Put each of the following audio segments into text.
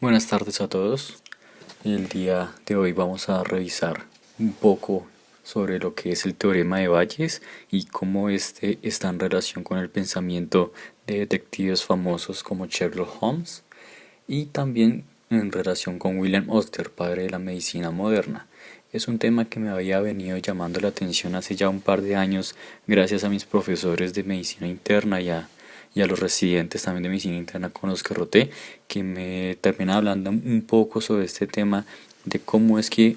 Buenas tardes a todos. El día de hoy vamos a revisar un poco sobre lo que es el teorema de Bayes y cómo este está en relación con el pensamiento de detectives famosos como Sherlock Holmes y también en relación con William Oster, padre de la medicina moderna. Es un tema que me había venido llamando la atención hace ya un par de años gracias a mis profesores de medicina interna y a los residentes también de medicina interna con los que roté, que me terminan hablando un poco sobre este tema de cómo es que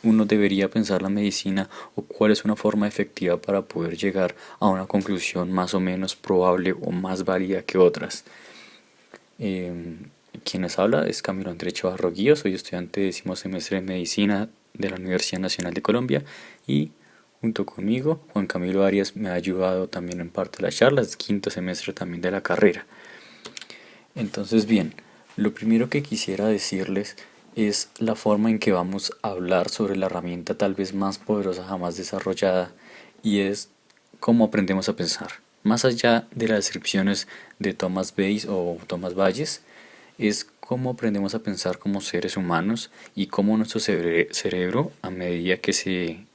uno debería pensar la medicina o cuál es una forma efectiva para poder llegar a una conclusión más o menos probable o más válida que otras. Eh, Quien les habla es Camilo Andrés Chavarro Guío, soy estudiante de décimo semestre de Medicina de la Universidad Nacional de Colombia y junto conmigo Juan Camilo Arias me ha ayudado también en parte de las charlas, quinto semestre también de la carrera. Entonces bien, lo primero que quisiera decirles es la forma en que vamos a hablar sobre la herramienta tal vez más poderosa jamás desarrollada y es cómo aprendemos a pensar. Más allá de las descripciones de Thomas Bayes o Thomas Bayes, es cómo aprendemos a pensar como seres humanos y cómo nuestro cerebro, a medida que se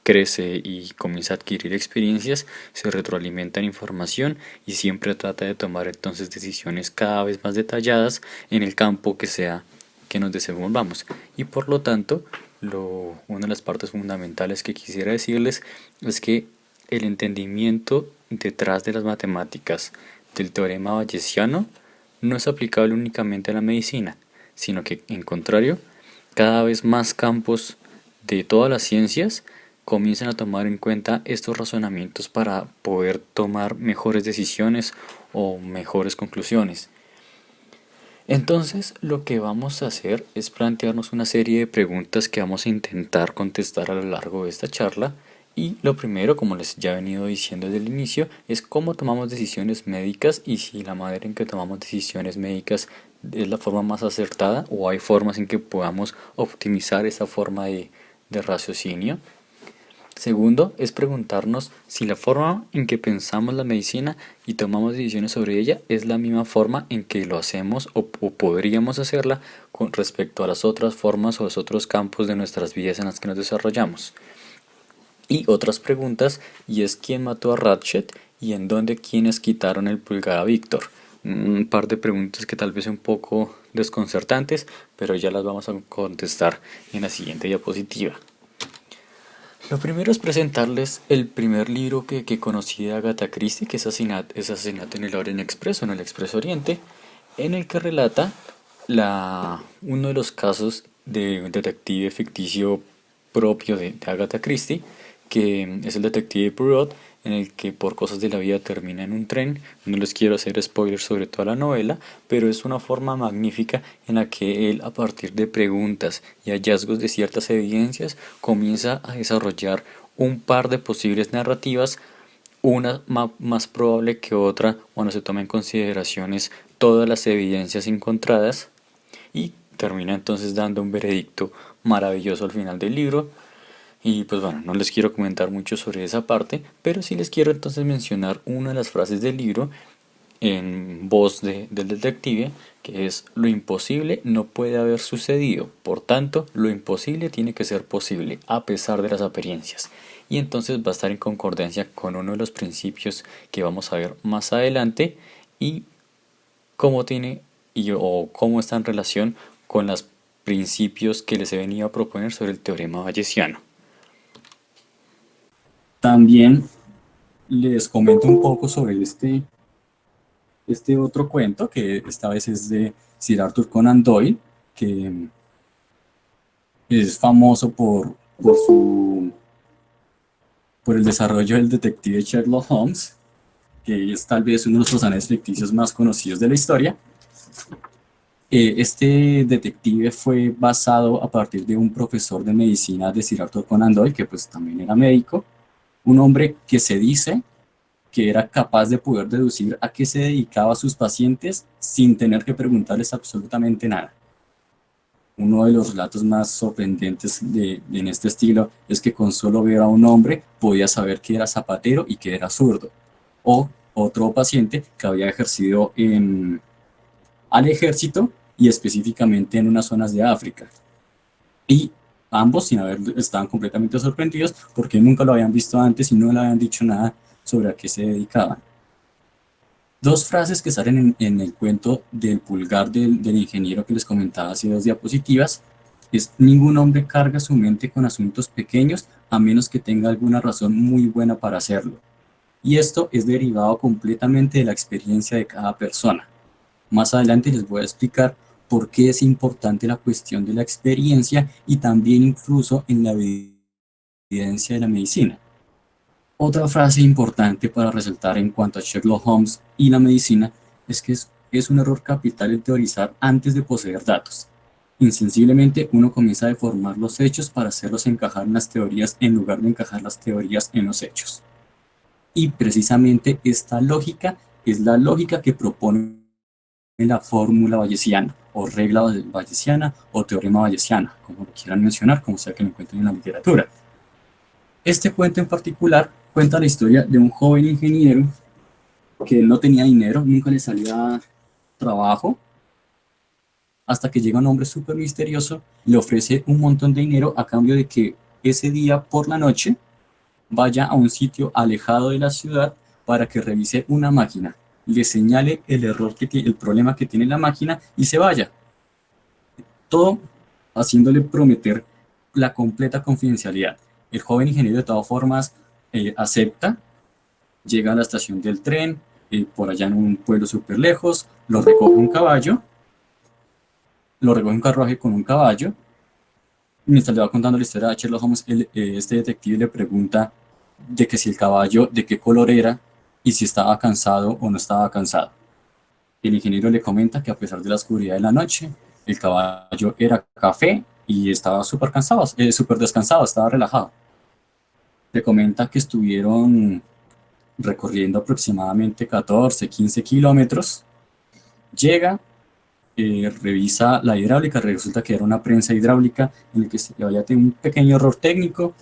crece y comienza a adquirir experiencias, se retroalimenta en información y siempre trata de tomar entonces decisiones cada vez más detalladas en el campo que sea que nos desenvolvamos. Y por lo tanto, una de las partes fundamentales que quisiera decirles es que el entendimiento detrás de las matemáticas del teorema bayesiano no es aplicable únicamente a la medicina, sino que, en contrario, cada vez más campos de todas las ciencias comienzan a tomar en cuenta estos razonamientos para poder tomar mejores decisiones o mejores conclusiones. Entonces, lo que vamos a hacer es plantearnos una serie de preguntas que vamos a intentar contestar a lo largo de esta charla. Y lo primero, como les ya he venido diciendo desde el inicio, es cómo tomamos decisiones médicas y si la manera en que tomamos decisiones médicas es la forma más acertada o hay formas en que podamos optimizar esa forma de raciocinio. Segundo, es preguntarnos si la forma en que pensamos la medicina y tomamos decisiones sobre ella es la misma forma en que lo hacemos o podríamos hacerla con respecto a las otras formas o los otros campos de nuestras vidas en las que nos desarrollamos. Y otras preguntas, y es quién mató a Ratchet y en dónde quienes quitaron el pulgar a Víctor. Un par de preguntas que tal vez son un poco desconcertantes, pero ya las vamos a contestar en la siguiente diapositiva. Lo primero es presentarles el primer libro que conocí de Agatha Christie, que es Asesinato en el Orient Express o en el Express Oriente, en el que relata uno de los casos de un detective ficticio propio de Agatha Christie, que es el detective Poirot, en el que por cosas de la vida termina en un tren. No les quiero hacer spoilers sobre toda la novela, pero es una forma magnífica en la que él, a partir de preguntas y hallazgos de ciertas evidencias, comienza a desarrollar un par de posibles narrativas, una más probable que otra cuando se toma en consideraciones todas las evidencias encontradas, y termina entonces dando un veredicto maravilloso al final del libro. Y pues bueno, no les quiero comentar mucho sobre esa parte, pero sí les quiero entonces mencionar una de las frases del libro en voz del detective, que es: lo imposible no puede haber sucedido, por tanto, lo imposible tiene que ser posible, a pesar de las apariencias. Y entonces va a estar en concordancia con uno de los principios que vamos a ver más adelante y cómo tiene o cómo está en relación con los principios que les he venido a proponer sobre el teorema bayesiano. También les comento un poco sobre este otro cuento, que esta vez es de Sir Arthur Conan Doyle, que es famoso por el desarrollo del detective Sherlock Holmes, que es tal vez uno de los personajes ficticios más conocidos de la historia. Este detective fue basado a partir de un profesor de medicina de Sir Arthur Conan Doyle, que pues también era médico, un hombre que se dice que era capaz de poder deducir a qué se dedicaba a sus pacientes sin tener que preguntarles absolutamente nada. Uno de los relatos más sorprendentes en este estilo es que con solo ver a un hombre podía saber que era zapatero y que era zurdo. O otro paciente que había ejercido al ejército y específicamente en unas zonas de África. Y ambos, sin haber, estaban completamente sorprendidos porque nunca lo habían visto antes y no le habían dicho nada sobre a qué se dedicaban. Dos frases que salen en el cuento del pulgar del ingeniero que les comentaba hace dos diapositivas es: ningún hombre carga su mente con asuntos pequeños a menos que tenga alguna razón muy buena para hacerlo. Y esto es derivado completamente de la experiencia de cada persona. Más adelante les voy a explicar por qué es importante la cuestión de la experiencia y también incluso en la evidencia de la medicina. Otra frase importante para resaltar en cuanto a Sherlock Holmes y la medicina es que es un error capital el teorizar antes de poseer datos. Insensiblemente uno comienza a deformar los hechos para hacerlos encajar en las teorías en lugar de encajar las teorías en los hechos. Y precisamente esta lógica es la lógica que propone la fórmula bayesiana, o regla bayesiana, o teorema bayesiana, como lo quieran mencionar, como sea que lo encuentren en la literatura. Este cuento en particular cuenta la historia de un joven ingeniero que no tenía dinero, nunca le salía trabajo, hasta que llega un hombre súper misterioso, le ofrece un montón de dinero a cambio de que ese día por la noche vaya a un sitio alejado de la ciudad para que revise una máquina, le señale el error que tiene, el problema que tiene la máquina y se vaya. Todo haciéndole prometer la completa confidencialidad. El joven ingeniero de todas formas acepta, llega a la estación del tren, por allá en un pueblo súper lejos, lo recoge un caballo, lo recoge un carruaje con un caballo. Mientras le va contando la historia de Sherlock Holmes, este detective le pregunta de que si el caballo, de qué color era y si estaba cansado o no estaba cansado. El ingeniero le comenta que a pesar de la oscuridad de la noche, el caballo era café y estaba súper cansado, súper descansado, estaba relajado. Le comenta que estuvieron recorriendo aproximadamente 14, 15 kilómetros. Llega, revisa la hidráulica, resulta que era una prensa hidráulica en la que había tenido un pequeño error técnico.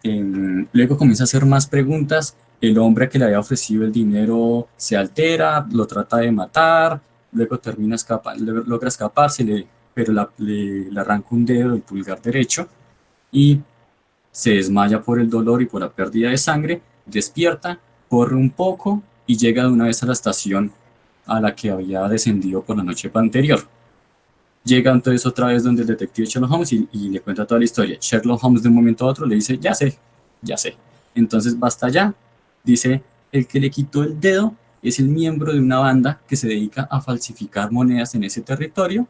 Luego comienza a hacer más preguntas. El hombre que le había ofrecido el dinero se altera, lo trata de matar, luego termina logra escaparse, pero le arranca un dedo del pulgar derecho y se desmaya por el dolor y por la pérdida de sangre, despierta, corre un poco y llega de una vez a la estación a la que había descendido por la noche anterior. Llega entonces otra vez donde el detective Sherlock Holmes y le cuenta toda la historia. Sherlock Holmes de un momento a otro le dice: ya sé, ya sé. Entonces basta ya. Dice: el que le quitó el dedo es el miembro de una banda que se dedica a falsificar monedas en ese territorio.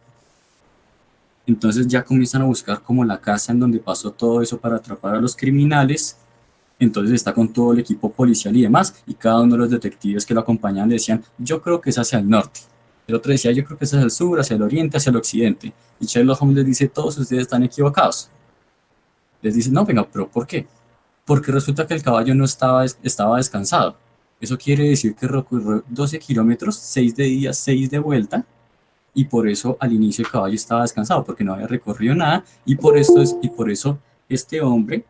Entonces ya comienzan a buscar como la casa en donde pasó todo eso para atrapar a los criminales. Entonces está con todo el equipo policial y demás, y cada uno de los detectives que lo acompañaban le decían: yo creo que es hacia el norte. El otro decía: yo creo que es hacia el sur, hacia el oriente, hacia el occidente. Y Sherlock Holmes les dice: todos ustedes están equivocados. Les dice: no, venga, pero ¿por qué? Porque resulta que el caballo no estaba descansado. Eso quiere decir que recorrió 12 kilómetros, 6 de ida, 6 de vuelta, y por eso al inicio el caballo estaba descansado, porque no había recorrido nada, y por eso este hombre,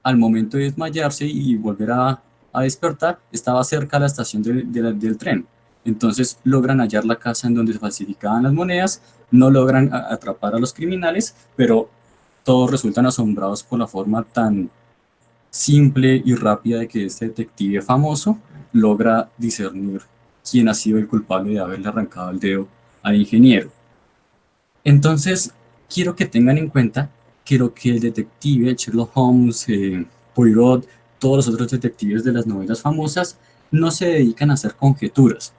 al momento de desmayarse y volver a despertar, estaba cerca de la estación del tren. Entonces logran hallar la casa en donde se falsificaban las monedas, no logran atrapar a los criminales, pero todos resultan asombrados por la forma tan simple y rápida de que este detective famoso logra discernir quién ha sido el culpable de haberle arrancado el dedo al ingeniero. Entonces, quiero que tengan en cuenta que lo que el detective Sherlock Holmes, Poirot, todos los otros detectives de las novelas famosas no se dedican a hacer conjeturas,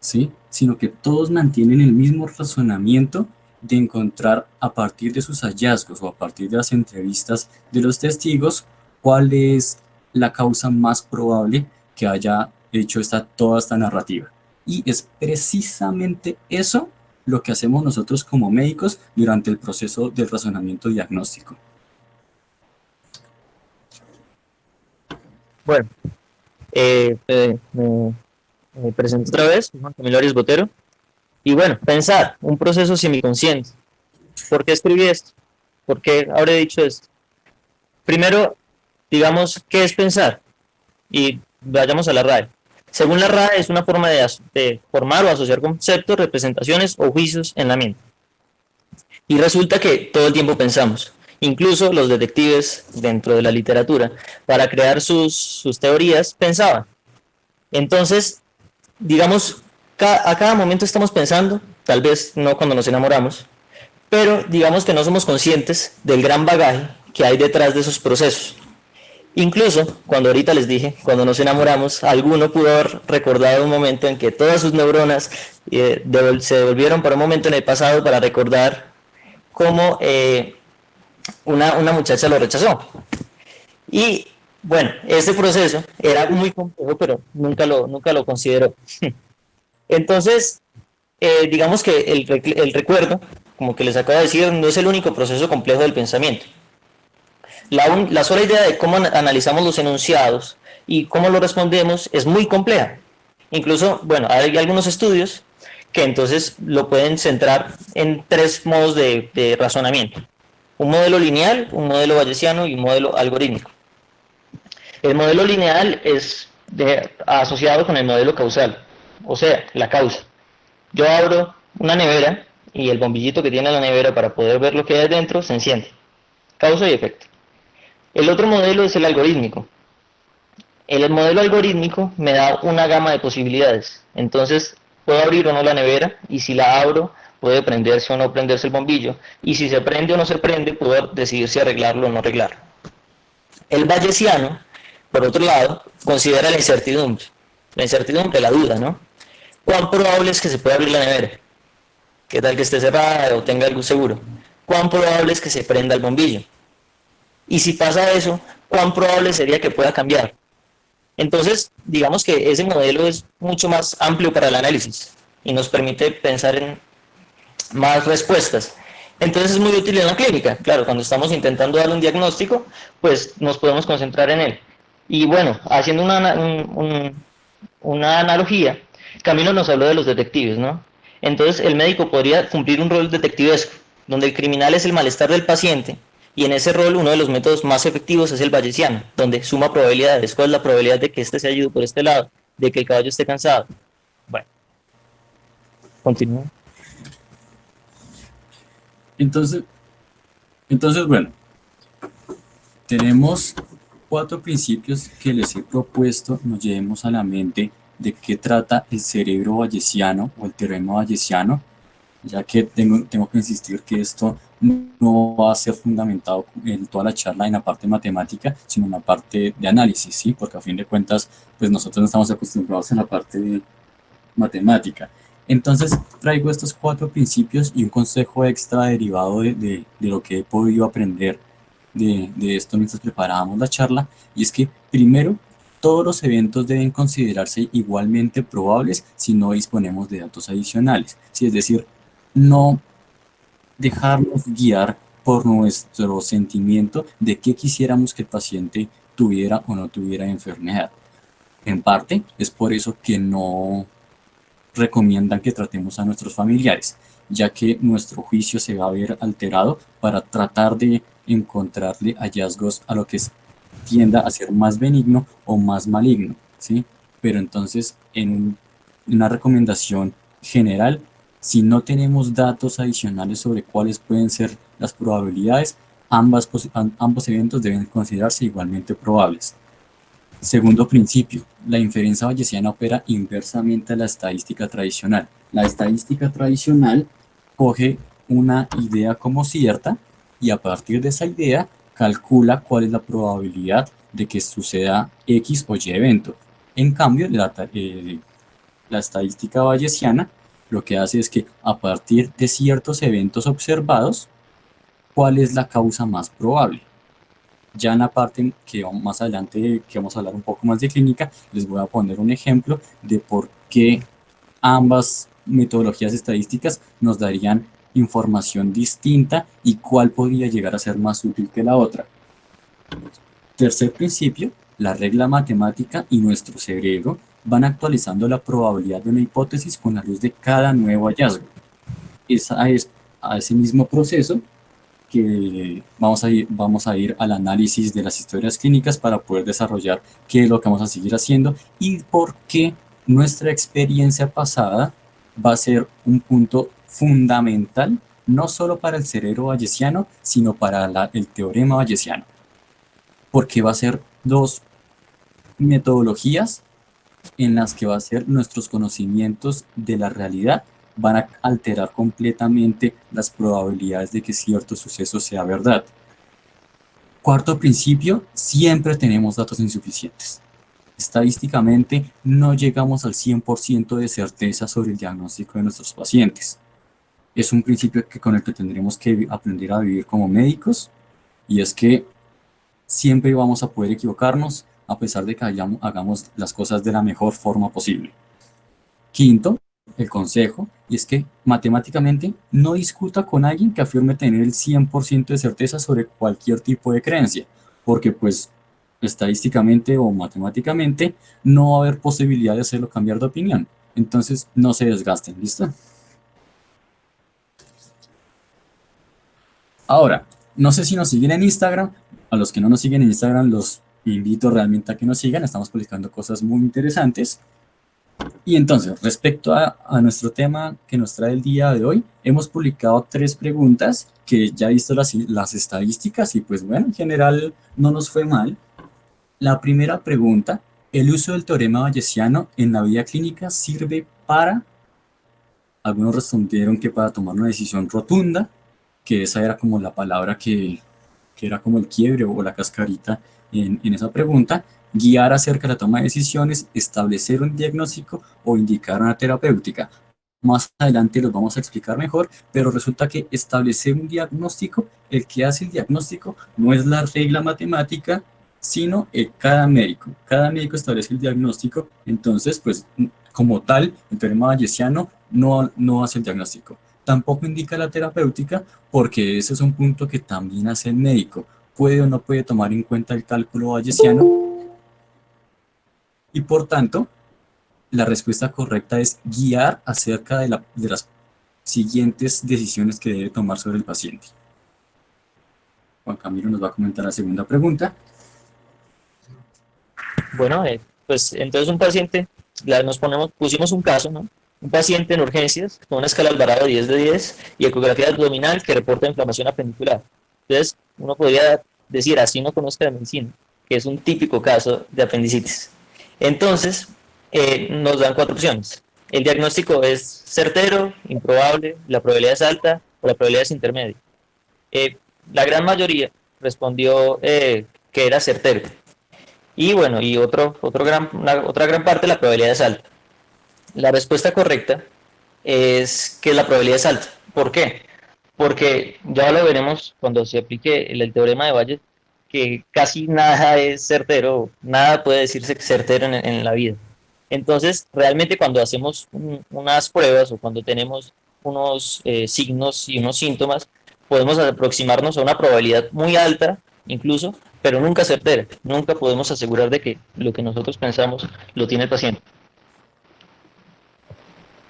¿sí? Sino que todos mantienen el mismo razonamiento de encontrar a partir de sus hallazgos o a partir de las entrevistas de los testigos cuál es la causa más probable que haya hecho toda esta narrativa. Y es precisamente eso lo que hacemos nosotros como médicos durante el proceso del razonamiento diagnóstico. Bueno, me presento otra vez, Juan Camilo Arias Botero. Y bueno, pensar, un proceso semiconsciente. ¿Por qué escribí esto? ¿Por qué habré dicho esto? Primero, digamos, ¿qué es pensar? Y vayamos a la RAE. Según la RAE, es una forma de formar o asociar conceptos, representaciones o juicios en la mente. Y resulta que todo el tiempo pensamos, incluso los detectives dentro de la literatura, para crear sus teorías, pensaban. Entonces, digamos, a cada momento estamos pensando, tal vez no cuando nos enamoramos, pero digamos que no somos conscientes del gran bagaje que hay detrás de esos procesos. Incluso, cuando ahorita les dije, cuando nos enamoramos, alguno pudo haber recordado un momento en que todas sus neuronas se devolvieron para un momento en el pasado para recordar cómo una muchacha lo rechazó. Y bueno, ese proceso era muy complejo, pero nunca lo consideró. Entonces, digamos que el recuerdo, como que les acabo de decir, no es el único proceso complejo del pensamiento. La sola idea de cómo analizamos los enunciados y cómo lo respondemos es muy compleja. Incluso, bueno, hay algunos estudios que entonces lo pueden centrar en tres modos de razonamiento. Un modelo lineal, un modelo bayesiano y un modelo algorítmico. El modelo lineal es asociado con el modelo causal, o sea, la causa. Yo abro una nevera y el bombillito que tiene la nevera para poder ver lo que hay dentro se enciende. Causa y efecto. El otro modelo es el algorítmico. El modelo algorítmico me da una gama de posibilidades. Entonces, puedo abrir o no la nevera y si la abro, puede prenderse o no prenderse el bombillo. Y si se prende o no se prende, puedo decidir si arreglarlo o no arreglarlo. El bayesiano, por otro lado, considera la incertidumbre, la duda, ¿no? ¿Cuán probable es que se pueda abrir la nevera? ¿Qué tal que esté cerrada o tenga algún seguro? ¿Cuán probable es que se prenda el bombillo? Y si pasa eso, ¿cuán probable sería que pueda cambiar? Entonces, digamos que ese modelo es mucho más amplio para el análisis y nos permite pensar en más respuestas. Entonces es muy útil en la clínica. Claro, cuando estamos intentando dar un diagnóstico, pues nos podemos concentrar en él. Y bueno, haciendo una analogía, Camilo nos habló de los detectives, ¿no? Entonces el médico podría cumplir un rol detectivesco, donde el criminal es el malestar del paciente, y en ese rol uno de los métodos más efectivos es el bayesiano, donde suma probabilidades. ¿Cuál es la probabilidad de que este se haya ido por este lado? De que el caballo esté cansado. Bueno, continúa. Entonces, bueno, tenemos 4 principios que les he propuesto nos llevemos a la mente de qué trata el cerebro bayesiano o el teorema bayesiano, ya que tengo que insistir que esto no va a ser fundamentado en toda la charla en la parte matemática, sino en la parte de análisis, ¿sí? Porque a fin de cuentas, pues nosotros no estamos acostumbrados en la parte de matemática. Entonces traigo estos 4 principios y un consejo extra derivado de lo que he podido aprender de esto mientras preparábamos la charla, y es que primero, todos los eventos deben considerarse igualmente probables si no disponemos de datos adicionales. Sí, es decir, no dejarnos guiar por nuestro sentimiento de qué quisiéramos que el paciente tuviera o no tuviera enfermedad. En parte, es por eso que no recomiendan que tratemos a nuestros familiares, ya que nuestro juicio se va a ver alterado para tratar de encontrarle hallazgos a lo que tienda a ser más benigno o más maligno, ¿sí? Pero entonces, en una recomendación general, si no tenemos datos adicionales sobre cuáles pueden ser las probabilidades, ambos eventos deben considerarse igualmente probables. Segundo principio, la inferencia bayesiana opera inversamente a la estadística tradicional. La estadística tradicional coge una idea como cierta y a partir de esa idea calcula cuál es la probabilidad de que suceda X o Y evento. En cambio, la estadística bayesiana lo que hace es que a partir de ciertos eventos observados, ¿cuál es la causa más probable? Ya en la parte que más adelante, que vamos a hablar un poco más de clínica, les voy a poner un ejemplo de por qué ambas metodologías estadísticas nos darían información distinta y cuál podría llegar a ser más útil que la otra. Tercer principio, la regla matemática y nuestro cerebro van actualizando la probabilidad de una hipótesis con la luz de cada nuevo hallazgo. Es a ese mismo proceso que vamos a ir al análisis de las historias clínicas para poder desarrollar qué es lo que vamos a seguir haciendo y por qué nuestra experiencia pasada va a ser un punto fundamental, no solo para el cerebro bayesiano, sino para el teorema bayesiano. Porque va a ser dos metodologías en las que va a ser nuestros conocimientos de la realidad van a alterar completamente las probabilidades de que cierto suceso sea verdad. Cuarto principio, siempre tenemos datos insuficientes. Estadísticamente no llegamos al 100% de certeza sobre el diagnóstico de nuestros pacientes. Es un principio con el que tendremos que aprender a vivir como médicos, y es que siempre vamos a poder equivocarnos a pesar de que hagamos las cosas de la mejor forma posible. Quinto, el consejo, y es que matemáticamente no discuta con alguien que afirme tener el 100% de certeza sobre cualquier tipo de creencia, porque pues estadísticamente o matemáticamente no va a haber posibilidad de hacerlo cambiar de opinión. Entonces no se desgasten, ¿listo? Ahora, no sé si nos siguen en Instagram. A los que no nos siguen en Instagram los invito realmente a que nos sigan. Estamos publicando cosas muy interesantes. Y entonces, respecto a nuestro tema que nos trae el día de hoy, hemos publicado 3 preguntas que ya he visto las estadísticas y pues bueno, en general no nos fue mal. La primera pregunta, ¿el uso del teorema bayesiano en la vida clínica sirve para? Algunos respondieron que para tomar una decisión rotunda, que esa era como la palabra que era como el quiebre o la cascarita en esa pregunta, guiar acerca de la toma de decisiones, establecer un diagnóstico o indicar una terapéutica. Más adelante los vamos a explicar mejor, pero resulta que establecer un diagnóstico, el que hace el diagnóstico no es la regla matemática, sino cada médico. Cada médico establece el diagnóstico, entonces, pues, como tal, el teorema bayesiano no hace el diagnóstico. Tampoco indica la terapéutica, porque ese es un punto que también hace el médico. Puede o no puede tomar en cuenta el cálculo bayesiano. Y por tanto, la respuesta correcta es guiar acerca de las siguientes decisiones que debe tomar sobre el paciente. Juan Camilo nos va a comentar la segunda pregunta. Bueno, pues entonces un paciente, pusimos un caso, ¿no? Un paciente en urgencias con una escala Alvarado de 10 de 10 y ecografía abdominal que reporta inflamación apendicular. Entonces, uno podría decir, así no conozca la medicina, que es un típico caso de apendicitis. Entonces, nos dan 4 opciones. El diagnóstico es certero, improbable, la probabilidad es alta o la probabilidad es intermedia. La gran mayoría respondió que era certero. Y bueno, y otra gran parte, la probabilidad es alta. La respuesta correcta es que la probabilidad es alta. ¿Por qué? Porque ya lo veremos cuando se aplique el teorema de Bayes, que casi nada es certero, nada puede decirse certero en la vida. Entonces, realmente cuando hacemos unas pruebas o cuando tenemos unos signos y unos síntomas, podemos aproximarnos a una probabilidad muy alta, incluso, pero nunca certera. Nunca podemos asegurar de que lo que nosotros pensamos lo tiene el paciente.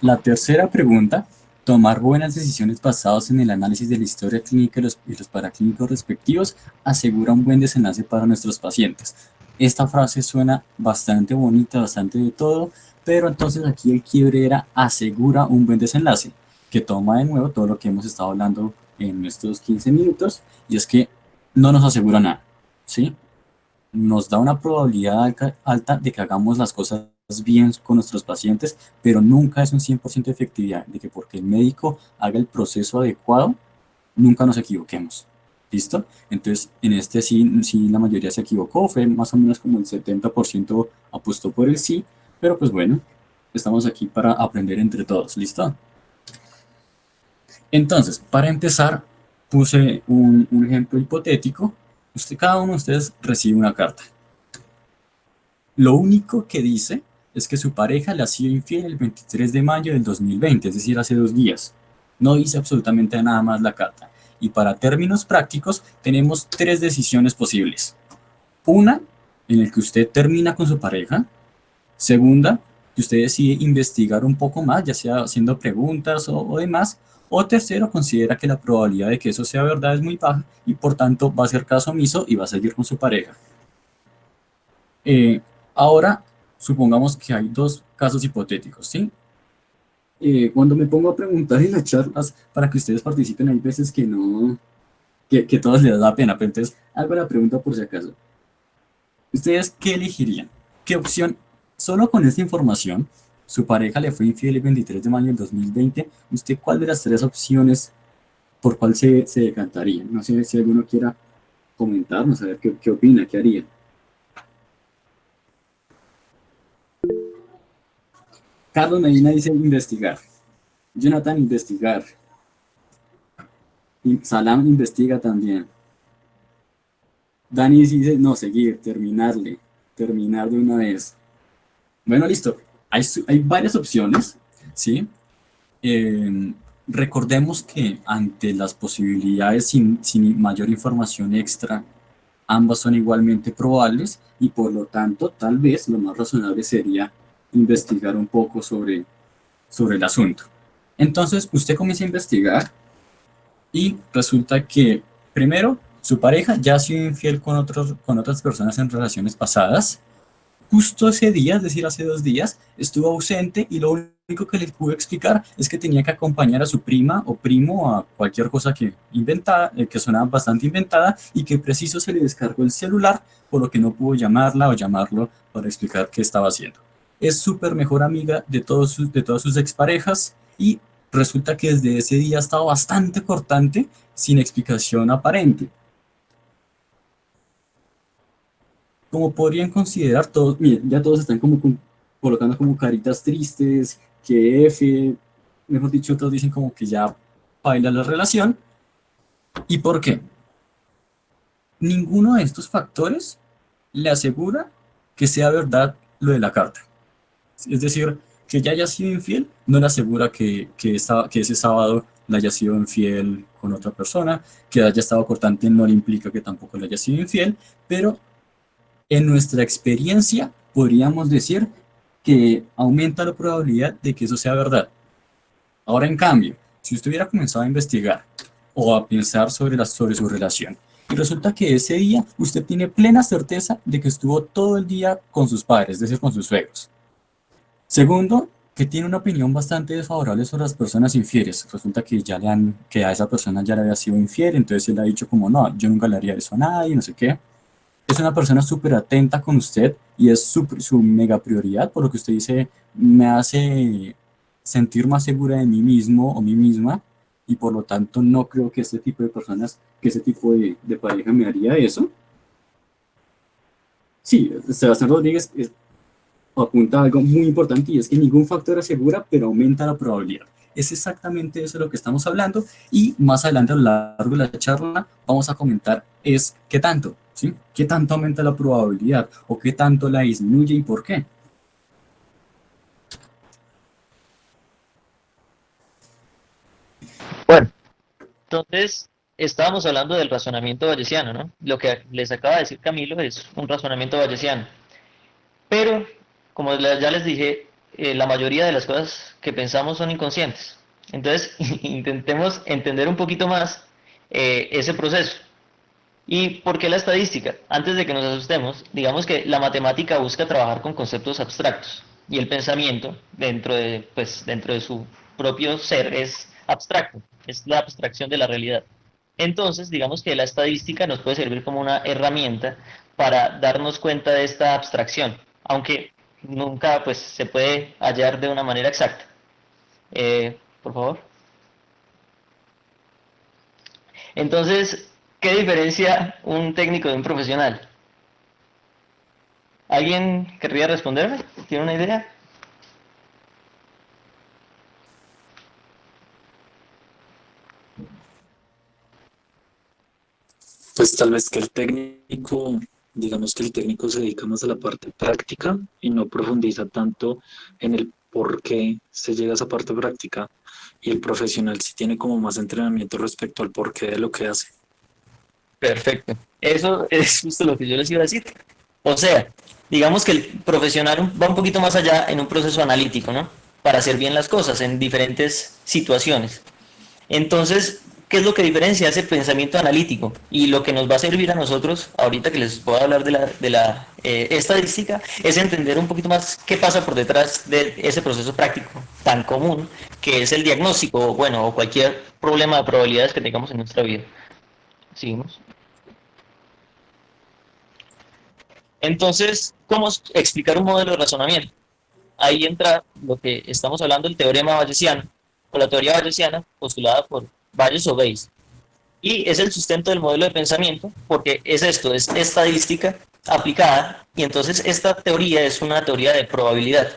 La tercera pregunta, tomar buenas decisiones basadas en el análisis de la historia clínica y los paraclínicos respectivos asegura un buen desenlace para nuestros pacientes. Esta frase suena bastante bonita, bastante de todo, pero entonces aquí el quiebre era asegura un buen desenlace, que toma de nuevo todo lo que hemos estado hablando en estos 15 minutos, y es que no nos asegura nada, ¿sí? Nos da una probabilidad alta de que hagamos las cosas bien con nuestros pacientes, pero nunca es un 100% de efectividad, de que porque el médico haga el proceso adecuado, nunca nos equivoquemos. ¿Listo? Entonces, en este sí la mayoría se equivocó, fue más o menos como el 70% apostó por el sí, pero pues bueno, estamos aquí para aprender entre todos, ¿listo? Entonces, para empezar, puse un ejemplo hipotético. Cada uno de ustedes recibe una carta. Lo único que dice es que su pareja le ha sido infiel el 23 de mayo del 2020, es decir, hace 2 días. No dice absolutamente nada más la carta. Y para términos prácticos, tenemos 3 decisiones posibles. Una, en la que usted termina con su pareja. Segunda, que usted decide investigar un poco más, ya sea haciendo preguntas o demás. O tercero, considera que la probabilidad de que eso sea verdad es muy baja y por tanto va a hacer caso omiso y va a seguir con su pareja. Ahora, supongamos que hay dos casos hipotéticos, ¿sí? Cuando me pongo a preguntar en las charlas para que ustedes participen, hay veces que no, que todos les da pena, pero entonces hago la pregunta por si acaso. ¿Ustedes qué elegirían? ¿Qué opción? Solo con esta información, su pareja le fue infiel el 23 de mayo del 2020. ¿Usted cuál de las tres opciones, por cuál se decantaría? No sé si alguno quiera comentarnos, a ver qué opina, qué haría. Carlos Medina dice investigar. Jonathan, investigar. Y Salam investiga también. Dani dice, no, seguir, terminar de una vez. Bueno, listo. Hay varias opciones, ¿sí? Recordemos que ante las posibilidades sin mayor información extra, ambas son igualmente probables y por lo tanto, tal vez lo más razonable sería investigar un poco sobre el asunto. Entonces, usted comienza a investigar y resulta que, primero, su pareja ya ha sido infiel con otras personas en relaciones pasadas. Justo ese día, es decir, hace 2 días, estuvo ausente y lo único que le pude explicar es que tenía que acompañar a su prima o primo a cualquier cosa que sonaba bastante inventada y que preciso se le descargó el celular, por lo que no pudo llamarla o llamarlo para explicar qué estaba haciendo. Es súper mejor amiga de todas sus exparejas y resulta que desde ese día ha estado bastante cortante sin explicación aparente. Como podrían considerar todos, miren, ya todos están colocando como caritas tristes, que F, mejor dicho, otros dicen como que ya baila la relación. ¿Y por qué? Ninguno de estos factores le asegura que sea verdad lo de la carta. Es decir, que ya haya sido infiel no le asegura que ese sábado le haya sido infiel con otra persona, que haya estado cortante no le implica que tampoco le haya sido infiel, pero en nuestra experiencia podríamos decir que aumenta la probabilidad de que eso sea verdad. Ahora, en cambio, si usted hubiera comenzado a investigar o a pensar sobre su relación y resulta que ese día usted tiene plena certeza de que estuvo todo el día con sus padres, es decir, con sus suegros. Segundo, que tiene una opinión bastante desfavorable sobre las personas infieles. Resulta que a esa persona ya le había sido infiel, entonces él ha dicho como, no, yo nunca le haría eso a nadie, no sé qué. Es una persona súper atenta con usted y es su mega prioridad, por lo que usted dice, me hace sentir más segura de mí mismo o mí misma y por lo tanto no creo que ese tipo de personas, que ese tipo de pareja me haría eso. Sí, Sebastián Rodríguez apunta a algo muy importante y es que ningún factor asegura, pero aumenta la probabilidad. Es exactamente eso de lo que estamos hablando y más adelante a lo largo de la charla vamos a comentar es qué tanto, ¿sí? ¿Qué tanto aumenta la probabilidad o qué tanto la disminuye y por qué? Bueno, entonces estábamos hablando del razonamiento bayesiano, ¿no? Lo que les acaba de decir Camilo es un razonamiento bayesiano. Pero, como ya les dije, la mayoría de las cosas que pensamos son inconscientes. Entonces, intentemos entender un poquito más ese proceso. ¿Y por qué la estadística? Antes de que nos asustemos, digamos que la matemática busca trabajar con conceptos abstractos y el pensamiento dentro de su propio ser es abstracto, es la abstracción de la realidad. Entonces, digamos que la estadística nos puede servir como una herramienta para darnos cuenta de esta abstracción, aunque nunca pues, se puede hallar de una manera exacta. Por favor. Entonces, ¿qué diferencia un técnico de un profesional? ¿Alguien querría responderme? ¿Tiene una idea? Pues tal vez que el técnico, digamos que el técnico se dedica más a la parte práctica y no profundiza tanto en el por qué se llega a esa parte práctica. Y el profesional sí tiene como más entrenamiento respecto al porqué de lo que hace. Perfecto. Eso es justo lo que yo les iba a decir. O sea, digamos que el profesional va un poquito más allá en un proceso analítico, ¿no? Para hacer bien las cosas en diferentes situaciones. Entonces, ¿qué es lo que diferencia ese pensamiento analítico? Y lo que nos va a servir a nosotros, ahorita que les puedo hablar de la estadística, es entender un poquito más qué pasa por detrás de ese proceso práctico tan común que es el diagnóstico, bueno, o cualquier problema de probabilidades que tengamos en nuestra vida. Seguimos. Entonces, ¿cómo explicar un modelo de razonamiento? Ahí entra lo que estamos hablando, el teorema bayesiano, o la teoría bayesiana, postulada por Bayes o Bayes. Y es el sustento del modelo de pensamiento, porque es esto, es estadística aplicada, y entonces esta teoría es una teoría de probabilidad,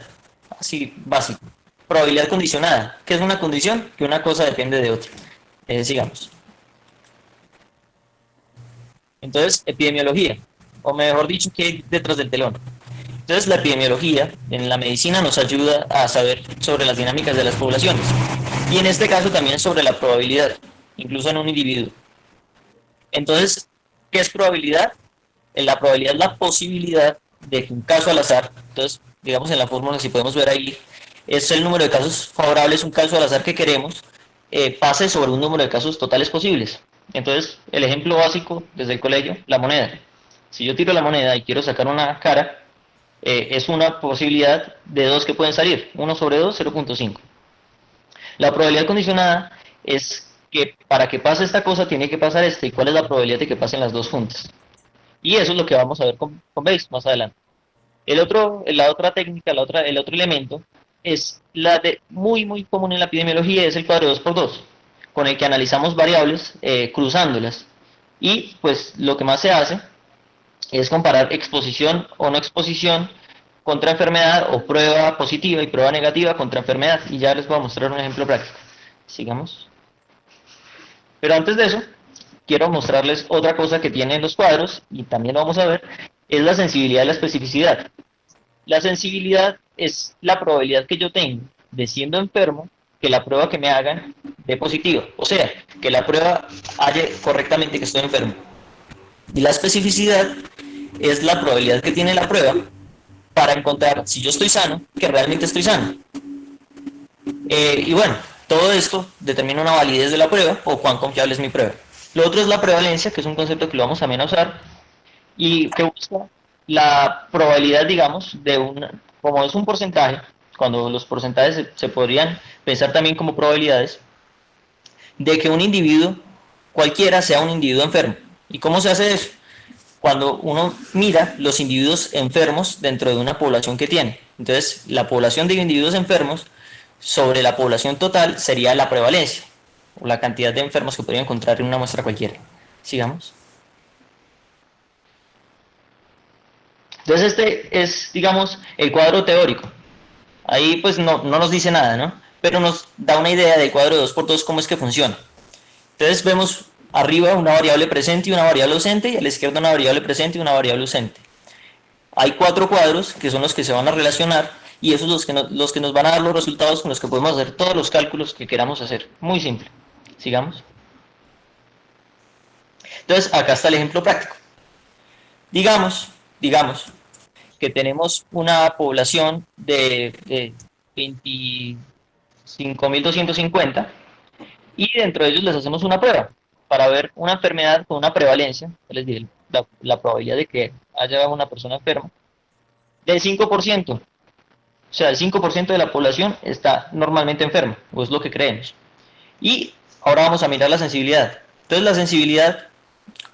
así básico. Probabilidad condicionada, que es una condición que una cosa depende de otra. Sigamos. Entonces, epidemiología, o mejor dicho, ¿qué hay detrás del telón? Entonces, la epidemiología en la medicina nos ayuda a saber sobre las dinámicas de las poblaciones, y en este caso también sobre la probabilidad, incluso en un individuo. Entonces, ¿qué es probabilidad? La probabilidad es la posibilidad de que un caso al azar, entonces, digamos en la fórmula, si podemos ver ahí, es el número de casos favorables, un caso al azar que queremos, pase sobre un número de casos totales posibles. Entonces, el ejemplo básico desde el colegio, la moneda. Si yo tiro la moneda y quiero sacar una cara, es una posibilidad de dos que pueden salir, 1 sobre 2, 0.5. La probabilidad condicionada es que para que pase esta cosa tiene que pasar esta, y cuál es la probabilidad de que pasen las dos juntas. Y eso es lo que vamos a ver con Bayes más adelante. La otra técnica, el otro elemento, es la de muy común en la epidemiología, es el cuadro 2x2, con el que analizamos variables cruzándolas. Y pues lo que más se hace es comparar exposición o no exposición contra enfermedad, o prueba positiva y prueba negativa contra enfermedad. Y ya les voy a mostrar un ejemplo práctico. Sigamos. Pero antes de eso, quiero mostrarles otra cosa que tienen los cuadros, y también lo vamos a ver, es la sensibilidad y la especificidad. La sensibilidad es la probabilidad que yo tengo de, siendo enfermo, que la prueba que me hagan dé positiva. O sea, que la prueba halle correctamente que estoy enfermo. Y la especificidad es la probabilidad que tiene la prueba para encontrar, si yo estoy sano, que realmente estoy sano. Y bueno, todo esto determina una validez de la prueba, o cuán confiable es mi prueba. Lo otro es la prevalencia, que es un concepto que lo vamos también a usar, y que busca la probabilidad, digamos, como es un porcentaje, cuando los porcentajes se podrían pensar también como probabilidades, de que un individuo cualquiera sea un individuo enfermo. ¿Y cómo se hace eso? Cuando uno mira los individuos enfermos dentro de una población que tiene. Entonces, la población de individuos enfermos sobre la población total sería la prevalencia, o la cantidad de enfermos que podría encontrar en una muestra cualquiera. Sigamos. Entonces, este es, digamos, el cuadro teórico. Ahí pues no nos dice nada, ¿no? Pero nos da una idea del cuadro de 2x2, cómo es que funciona. Entonces vemos arriba una variable presente y una variable ausente, y a la izquierda una variable presente y una variable ausente. Hay 4 cuadros que son los que se van a relacionar, y esos son los que nos van a dar los resultados con los que podemos hacer todos los cálculos que queramos hacer. Muy simple. Sigamos. Entonces acá está el ejemplo práctico. Digamos que tenemos una población de 25.250, y dentro de ellos les hacemos una prueba para ver una enfermedad con una prevalencia, les diré la probabilidad de que haya una persona enferma, del 5%. O sea, el 5% de la población está normalmente enferma, o es lo que creemos. Y ahora vamos a mirar la sensibilidad. Entonces la sensibilidad,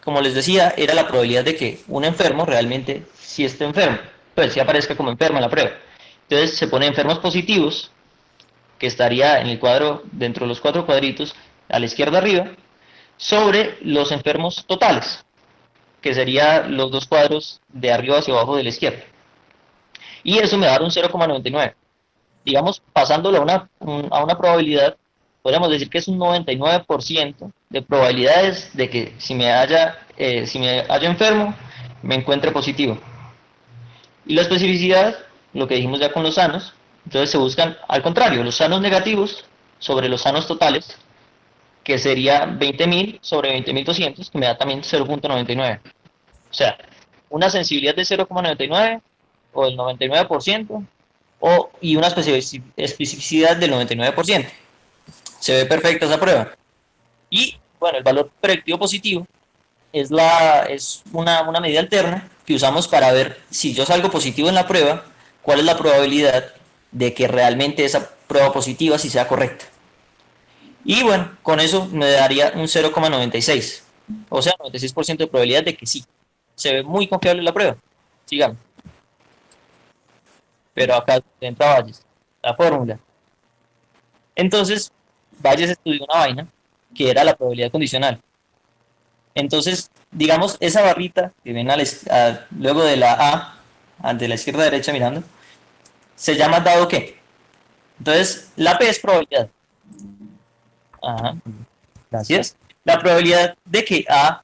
como les decía, era la probabilidad de que un enfermo realmente sí esté enfermo, pues sí aparezca como enfermo en la prueba. Entonces se pone enfermos positivos, que estaría en el cuadro, dentro de los 4 cuadritos, a la izquierda arriba, sobre los enfermos totales, que serían los 2 cuadros de arriba hacia abajo de la izquierda. Y eso me da un 0,99. Digamos, pasándolo a una probabilidad, podríamos decir que es un 99% de probabilidades de que si me haya enfermo, me encuentre positivo. Y la especificidad, lo que dijimos ya con los sanos, entonces se buscan al contrario, los sanos negativos sobre los sanos totales, que sería 20.000 sobre 20.200, que me da también 0.99. O sea, una sensibilidad de 0,99 o del 99%, y una especificidad del 99%. Se ve perfecta esa prueba. Y bueno, el valor predictivo positivo es una medida alterna que usamos para ver si yo salgo positivo en la prueba, cuál es la probabilidad de que realmente esa prueba positiva sí sea correcta. Y bueno, con eso me daría un 0,96. O sea, 96% de probabilidad de que sí. Se ve muy confiable la prueba. Sigamos. Pero acá entra Valles. La fórmula. Entonces, Valles estudió una vaina que era la probabilidad condicional. Entonces, digamos, esa barrita que ven luego de la A, de la izquierda a derecha mirando, se llama dado que. Entonces, la P es probabilidad. Ajá, gracias. La probabilidad de que A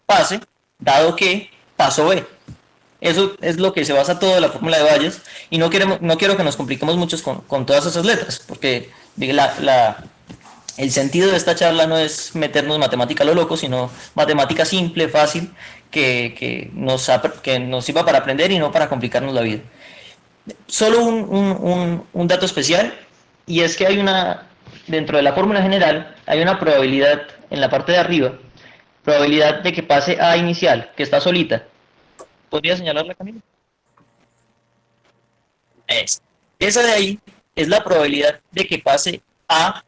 pase, dado que pasó B. Eso es lo que se basa toda la fórmula de Bayes. Y no quiero que nos compliquemos mucho con todas esas letras, porque el sentido de esta charla no es meternos matemática a lo loco, sino matemática simple, fácil, que nos sirva para aprender y no para complicarnos la vida. Solo un dato especial, y es que dentro de la fórmula general, hay una probabilidad en la parte de arriba, probabilidad de que pase A inicial, que está solita. ¿Podría señalarla, Camilo? Esa de ahí es la probabilidad de que pase A,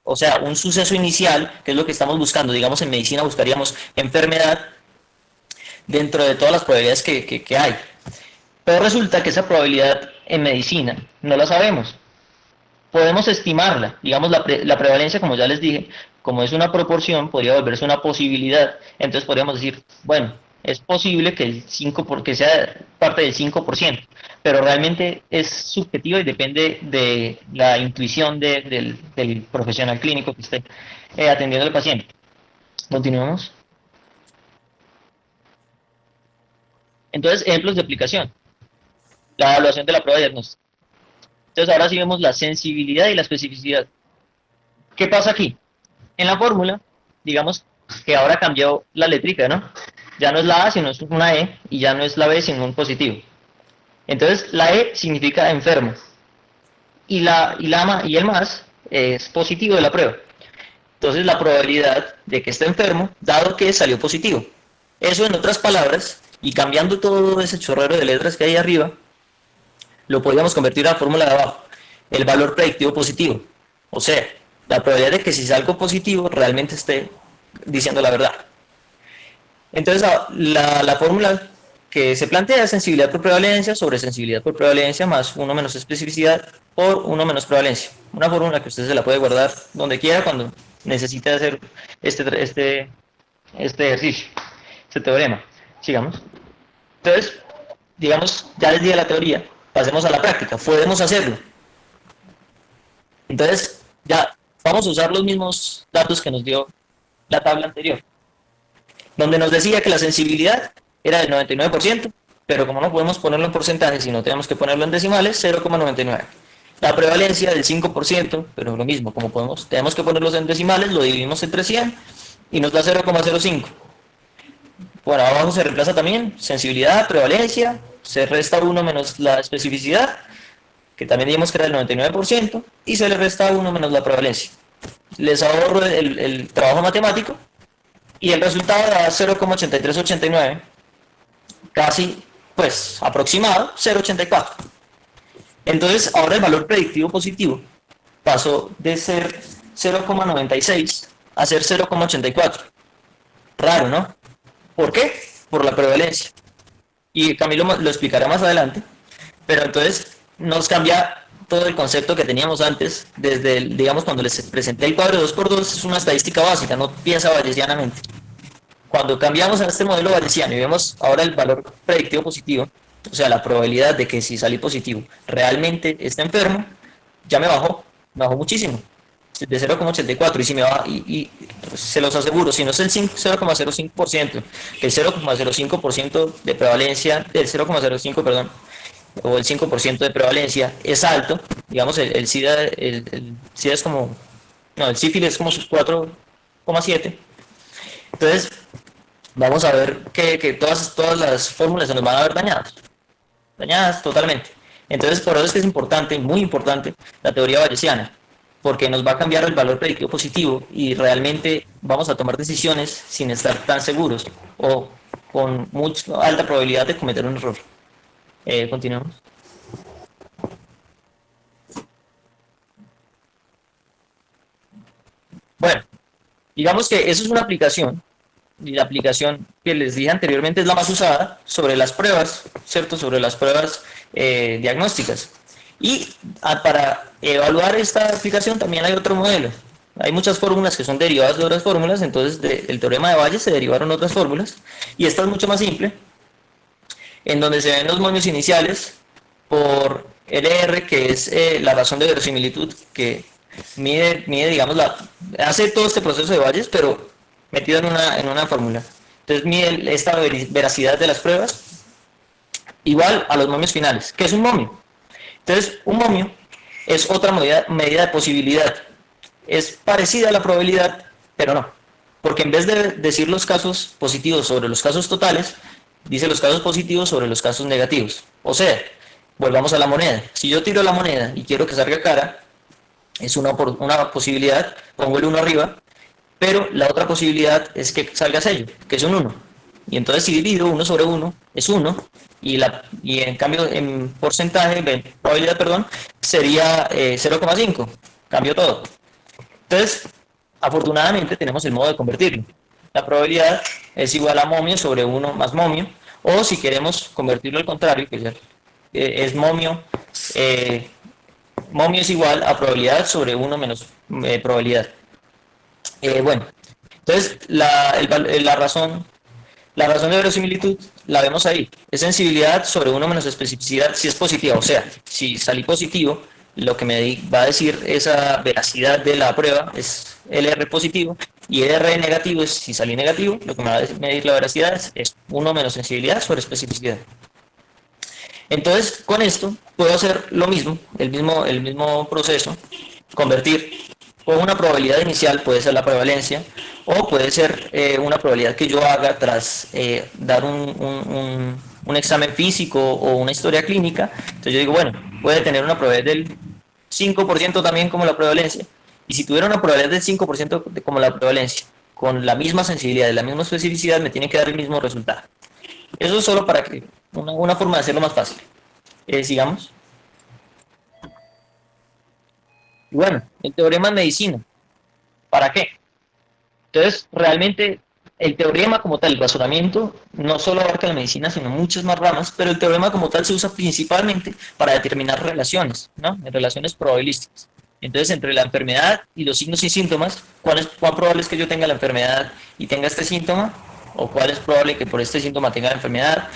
o sea, un suceso inicial, que es lo que estamos buscando. Digamos, en medicina buscaríamos enfermedad dentro de todas las probabilidades que hay. Pero resulta que esa probabilidad en medicina no la sabemos. Podemos estimarla. Digamos, la prevalencia, como ya les dije, como es una proporción, podría volverse una posibilidad. Entonces podríamos decir, bueno, es posible que el 5%, que sea parte del 5%, pero realmente es subjetivo y depende de la intuición del profesional clínico que esté atendiendo al paciente. Continuamos. Entonces, ejemplos de aplicación. La evaluación de la prueba de diagnóstico. Entonces, ahora sí vemos la sensibilidad y la especificidad. ¿Qué pasa aquí? En la fórmula, digamos que ahora cambió la letrica, ¿no? Ya no es la A, sino es una E, y ya no es la B, sino un positivo. Entonces, la E significa enfermo, y el más es positivo de la prueba. Entonces, la probabilidad de que esté enfermo, dado que salió positivo. Eso, en otras palabras, y cambiando todo ese chorrero de letras que hay arriba, lo podríamos convertir a la fórmula de abajo, el valor predictivo positivo. O sea, la probabilidad de que si salgo positivo realmente esté diciendo la verdad. Entonces, la fórmula que se plantea es sensibilidad por prevalencia sobre sensibilidad por prevalencia más 1 menos especificidad por 1 menos prevalencia. Una fórmula que usted se la puede guardar donde quiera cuando necesite hacer este ejercicio, este teorema. Sigamos. Entonces, digamos, ya les dije la teoría, pasemos a la práctica. Podemos hacerlo. Entonces, ya vamos a usar los mismos datos que nos dio la tabla anterior, donde nos decía que la sensibilidad era del 99%, pero como no podemos ponerlo en porcentaje, sino tenemos que ponerlo en decimales, 0,99. La prevalencia del 5%, pero lo mismo, como tenemos que ponerlos en decimales, lo dividimos entre 100 y nos da 0,05. Bueno, abajo se reemplaza también sensibilidad, prevalencia, se resta 1 menos la especificidad, que también dijimos que era del 99%, y se le resta 1 menos la prevalencia. Les ahorro el trabajo matemático, y el resultado da 0,8389, casi, pues, aproximado, 0,84. Entonces, ahora el valor predictivo positivo pasó de ser 0,96 a ser 0,84. Raro, ¿no? ¿Por qué? Por la prevalencia. Y Camilo lo explicará más adelante, pero entonces nos cambia todo el concepto que teníamos antes, desde, digamos, cuando les presenté el cuadro 2×2, es una estadística básica, no piensa bayesianamente. Cuando cambiamos a este modelo bayesiano y vemos ahora el valor predictivo positivo, o sea, la probabilidad de que si salí positivo realmente está enfermo, ya me bajó muchísimo, de 0,84, y si me va, y se los aseguro, si no es el 0,05%, el 0,05% de prevalencia, el 0,05, perdón, o el 5% de prevalencia es alto, digamos, el SIDA, el SIDA es como, no, el sífilis es como 4,7. Entonces, vamos a ver que todas las fórmulas se nos van a ver dañadas totalmente. Entonces, por eso es que es importante, muy importante, la teoría bayesiana. porque nos va a cambiar el valor predictivo positivo y realmente vamos a tomar decisiones sin estar tan seguros o con mucha alta probabilidad de cometer un error. Continuemos. Bueno, digamos que eso es una aplicación, y la aplicación que les dije anteriormente es la más usada sobre las pruebas, ¿cierto? Sobre las pruebas diagnósticas. Y para evaluar esta aplicación también hay otro modelo. Hay muchas fórmulas que son derivadas de otras fórmulas, entonces del teorema de Bayes se derivaron otras fórmulas, y esta es mucho más simple, en donde se ven los momios iniciales por LR, que es la razón de verosimilitud, que mide digamos, hace todo este proceso de Bayes, pero metido en una fórmula. Entonces mide esta veracidad de las pruebas igual a los momios finales. ¿Qué es un momio? Entonces, un momio es otra medida de posibilidad. Es parecida a la probabilidad, pero no. Porque en vez de decir los casos positivos sobre los casos totales, dice los casos positivos sobre los casos negativos. O sea, volvamos a la moneda. Si yo tiro la moneda y quiero que salga cara, es una posibilidad, pongo el 1 arriba, pero la otra posibilidad es que salga sello, que es un 1. Y entonces si divido 1 sobre 1, es 1, y en cambio en porcentaje, en probabilidad, perdón, sería 0,5. Cambio todo. Entonces, afortunadamente tenemos el modo de convertirlo. La probabilidad es igual a momio sobre 1 más momio, o si queremos convertirlo al contrario, que ya, es momio, momio es igual a probabilidad sobre 1 menos probabilidad. Bueno, entonces la razón de verosimilitud la vemos ahí. Es sensibilidad sobre 1 menos especificidad si es positiva. O sea, si salí positivo, lo que me va a decir esa veracidad de la prueba es LR positivo, y LR negativo es si salí negativo, lo que me va a medir la veracidad es 1 menos sensibilidad sobre especificidad. Entonces, con esto puedo hacer lo mismo, el mismo proceso, convertir con una probabilidad inicial, puede ser la prevalencia, o puede ser una probabilidad que yo haga tras dar un examen físico o una historia clínica. Entonces yo digo, bueno, puede tener una probabilidad del 5% también como la prevalencia, y si tuviera una probabilidad del 5% como la prevalencia, con la misma sensibilidad y la misma especificidad, me tiene que dar el mismo resultado. Eso es solo para que una forma de hacerlo más fácil. Sigamos. Y bueno, el teorema en medicina. ¿Para qué? Entonces, realmente, el teorema como tal, el razonamiento, no solo abarca la medicina, sino muchas más ramas, pero el teorema como tal se usa principalmente para determinar relaciones, ¿no? Relaciones probabilísticas. Entonces, entre la enfermedad y los signos y síntomas, cuán probable es que yo tenga la enfermedad y tenga este síntoma, o cuál es probable que por este síntoma tenga la enfermedad,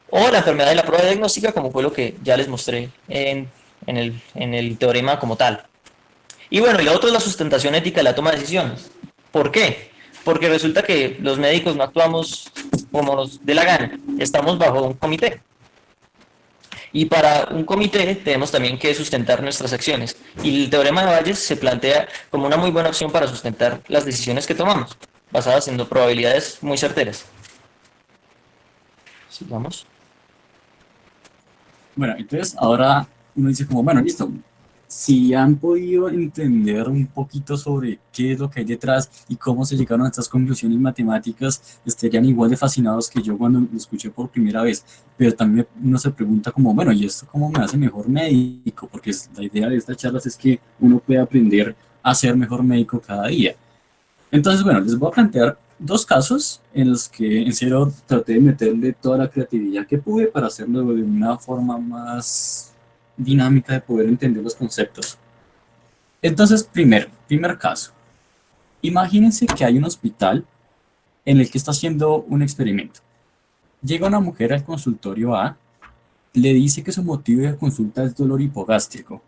o la enfermedad y la prueba diagnóstica, como fue lo que ya les mostré en el teorema como tal. Y bueno, y lo otro es la sustentación ética de la toma de decisiones. ¿Por qué? Porque resulta que los médicos no actuamos como nos dé la gana, estamos bajo un comité. Y para un comité tenemos también que sustentar nuestras acciones. Y el teorema de Bayes se plantea como una muy buena opción para sustentar las decisiones que tomamos, basadas en probabilidades muy certeras. Sigamos. Bueno, entonces ahora uno dice como, bueno, listo, si han podido entender un poquito sobre qué es lo que hay detrás y cómo se llegaron a estas conclusiones matemáticas, estarían igual de fascinados que yo cuando lo escuché por primera vez. Pero también uno se pregunta como, bueno, ¿y esto cómo me hace mejor médico? Porque la idea de estas charlas es que uno puede aprender a ser mejor médico cada día. Entonces, bueno, les voy a plantear dos casos en los que en serio traté de meterle toda la creatividad que pude para hacerlo de una forma más dinámica de poder entender los conceptos. Entonces, primer caso. Imagínense que hay un hospital en el que está haciendo un experimento. Llega una mujer al consultorio A, le dice que su motivo de consulta es dolor hipogástrico.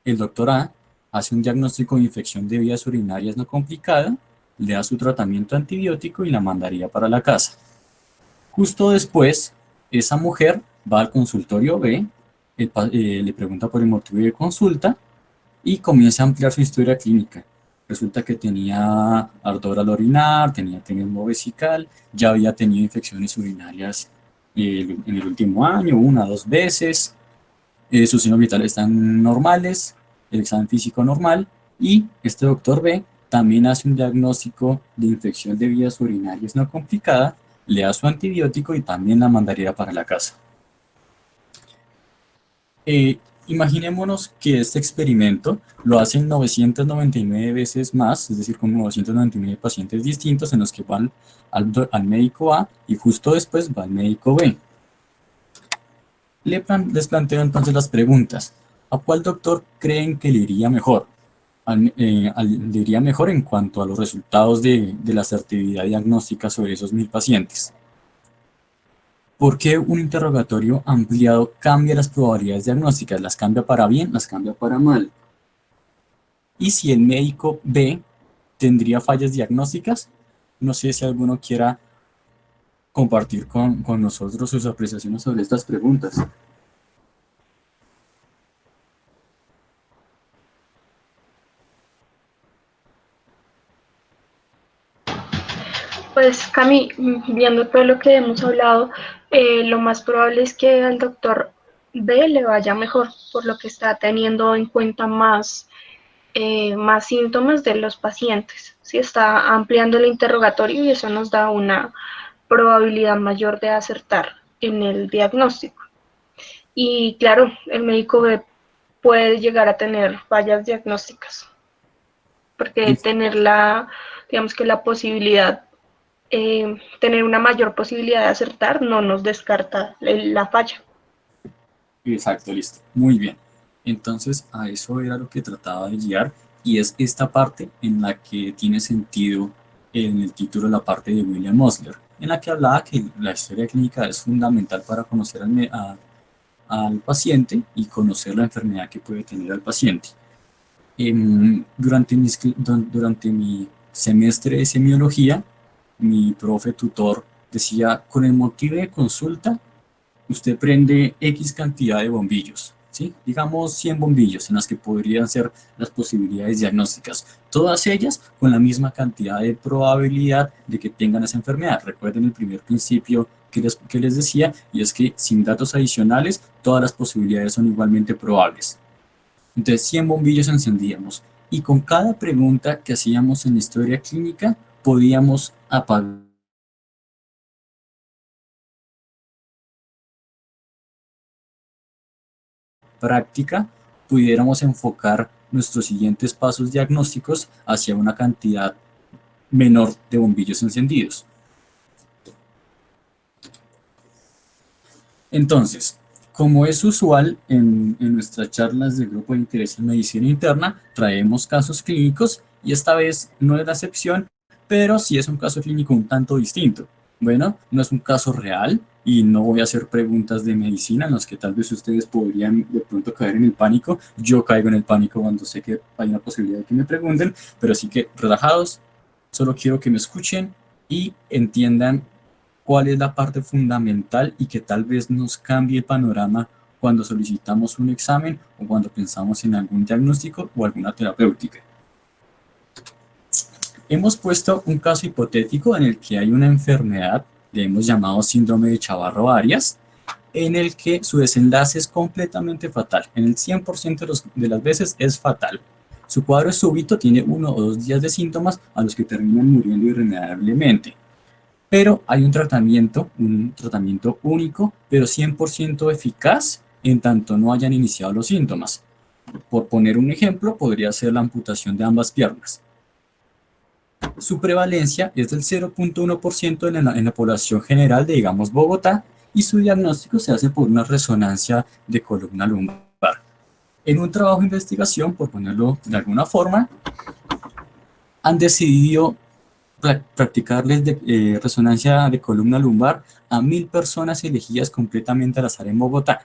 El doctor A hace un diagnóstico de infección de vías urinarias no complicada, le da su tratamiento antibiótico y la mandaría para la casa. Justo después, esa mujer va al consultorio B, le pregunta por el motivo de consulta y comienza a ampliar su historia clínica. Resulta que tenía ardor al orinar, tenía tenesmo vesical, ya había tenido infecciones urinarias en el último año, 1 o 2 veces, sus signos vitales están normales, el examen físico normal, Y este doctor B también hace un diagnóstico de infección de vías urinarias no complicada, le da su antibiótico y también la mandaría para la casa. Imaginémonos que este experimento lo hacen 999 veces más, es decir, con 999 pacientes distintos en los que van al médico A y justo después va al médico B. Les planteo entonces las preguntas. ¿A cuál doctor creen que le iría mejor? Le iría mejor en cuanto a los resultados de la asertividad diagnóstica sobre esos 1000 pacientes. ¿Por qué un interrogatorio ampliado cambia las probabilidades diagnósticas? ¿Las cambia para bien? ¿Las cambia para mal? ¿Y si el médico B tendría fallas diagnósticas? No sé si alguno quiera compartir con nosotros sus apreciaciones sobre estas preguntas. Pues Cami, viendo todo lo que hemos hablado, lo más probable es que al doctor B le vaya mejor, por lo que está teniendo en cuenta más síntomas de los pacientes. Sí, está ampliando el interrogatorio y eso nos da una probabilidad mayor de acertar en el diagnóstico. Y claro, el médico B puede llegar a tener fallas diagnósticas, porque tener digamos que la posibilidad, tener una mayor posibilidad de acertar no nos descarta la falla. Exacto, listo. Muy bien. Entonces, a eso era lo que trataba de guiar y es esta parte en la que tiene sentido en el título la parte de William Osler, en la que hablaba que la historia clínica es fundamental para conocer al paciente y conocer la enfermedad que puede tener el paciente. Durante mi semestre de semiología, mi profe tutor decía, con el motivo de consulta, usted prende X cantidad de bombillos, ¿sí? Digamos 100 bombillos en las que podrían ser las posibilidades diagnósticas, todas ellas con la misma cantidad de probabilidad de que tengan esa enfermedad. Recuerden el primer principio que les decía, y es que sin datos adicionales, todas las posibilidades son igualmente probables. Entonces 100 bombillos encendíamos y con cada pregunta que hacíamos en la historia clínica podíamos apagar práctica, pudiéramos enfocar nuestros siguientes pasos diagnósticos hacia una cantidad menor de bombillos encendidos. Entonces, como es usual en nuestras charlas del grupo de interés en medicina interna, traemos casos clínicos y esta vez no es la excepción, pero sí es un caso clínico un tanto distinto. Bueno, no es un caso real y no voy a hacer preguntas de medicina en las que tal vez ustedes podrían de pronto caer en el pánico. Yo caigo en el pánico cuando sé que hay una posibilidad de que me pregunten, pero sí que relajados, solo quiero que me escuchen y entiendan cuál es la parte fundamental y que tal vez nos cambie el panorama cuando solicitamos un examen o cuando pensamos en algún diagnóstico o alguna terapéutica. Hemos puesto un caso hipotético en el que hay una enfermedad, le hemos llamado síndrome de Chavarro-Arias, en el que su desenlace es completamente fatal. En el 100% de las veces es fatal. Su cuadro es súbito, tiene 1 o 2 días de síntomas a los que terminan muriendo irremediablemente. Pero hay un tratamiento único, pero 100% eficaz en tanto no hayan iniciado los síntomas. Por poner un ejemplo, podría ser la amputación de ambas piernas. Su prevalencia es del 0.1% en la población general de, digamos, Bogotá, y su diagnóstico se hace por una resonancia de columna lumbar. En un trabajo de investigación, por ponerlo de alguna forma, han decidido practicarles resonancia de columna lumbar a 1000 personas elegidas completamente al azar en Bogotá.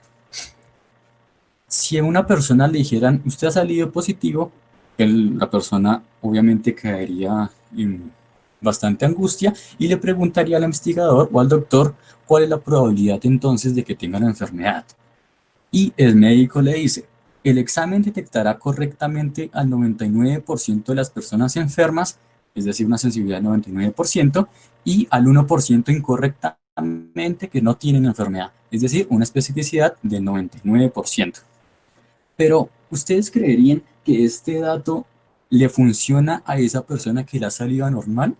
Si a una persona le dijeran, usted ha salido positivo, la persona obviamente caería en bastante angustia y le preguntaría al investigador o al doctor cuál es la probabilidad entonces de que tenga la enfermedad. Y el médico le dice, el examen detectará correctamente al 99% de las personas enfermas, es decir, una sensibilidad del 99%, y al 1% incorrectamente que no tienen enfermedad, es decir, una especificidad del 99%. Pero, ¿ustedes creerían que este dato ¿le funciona a esa persona que la saliva normal?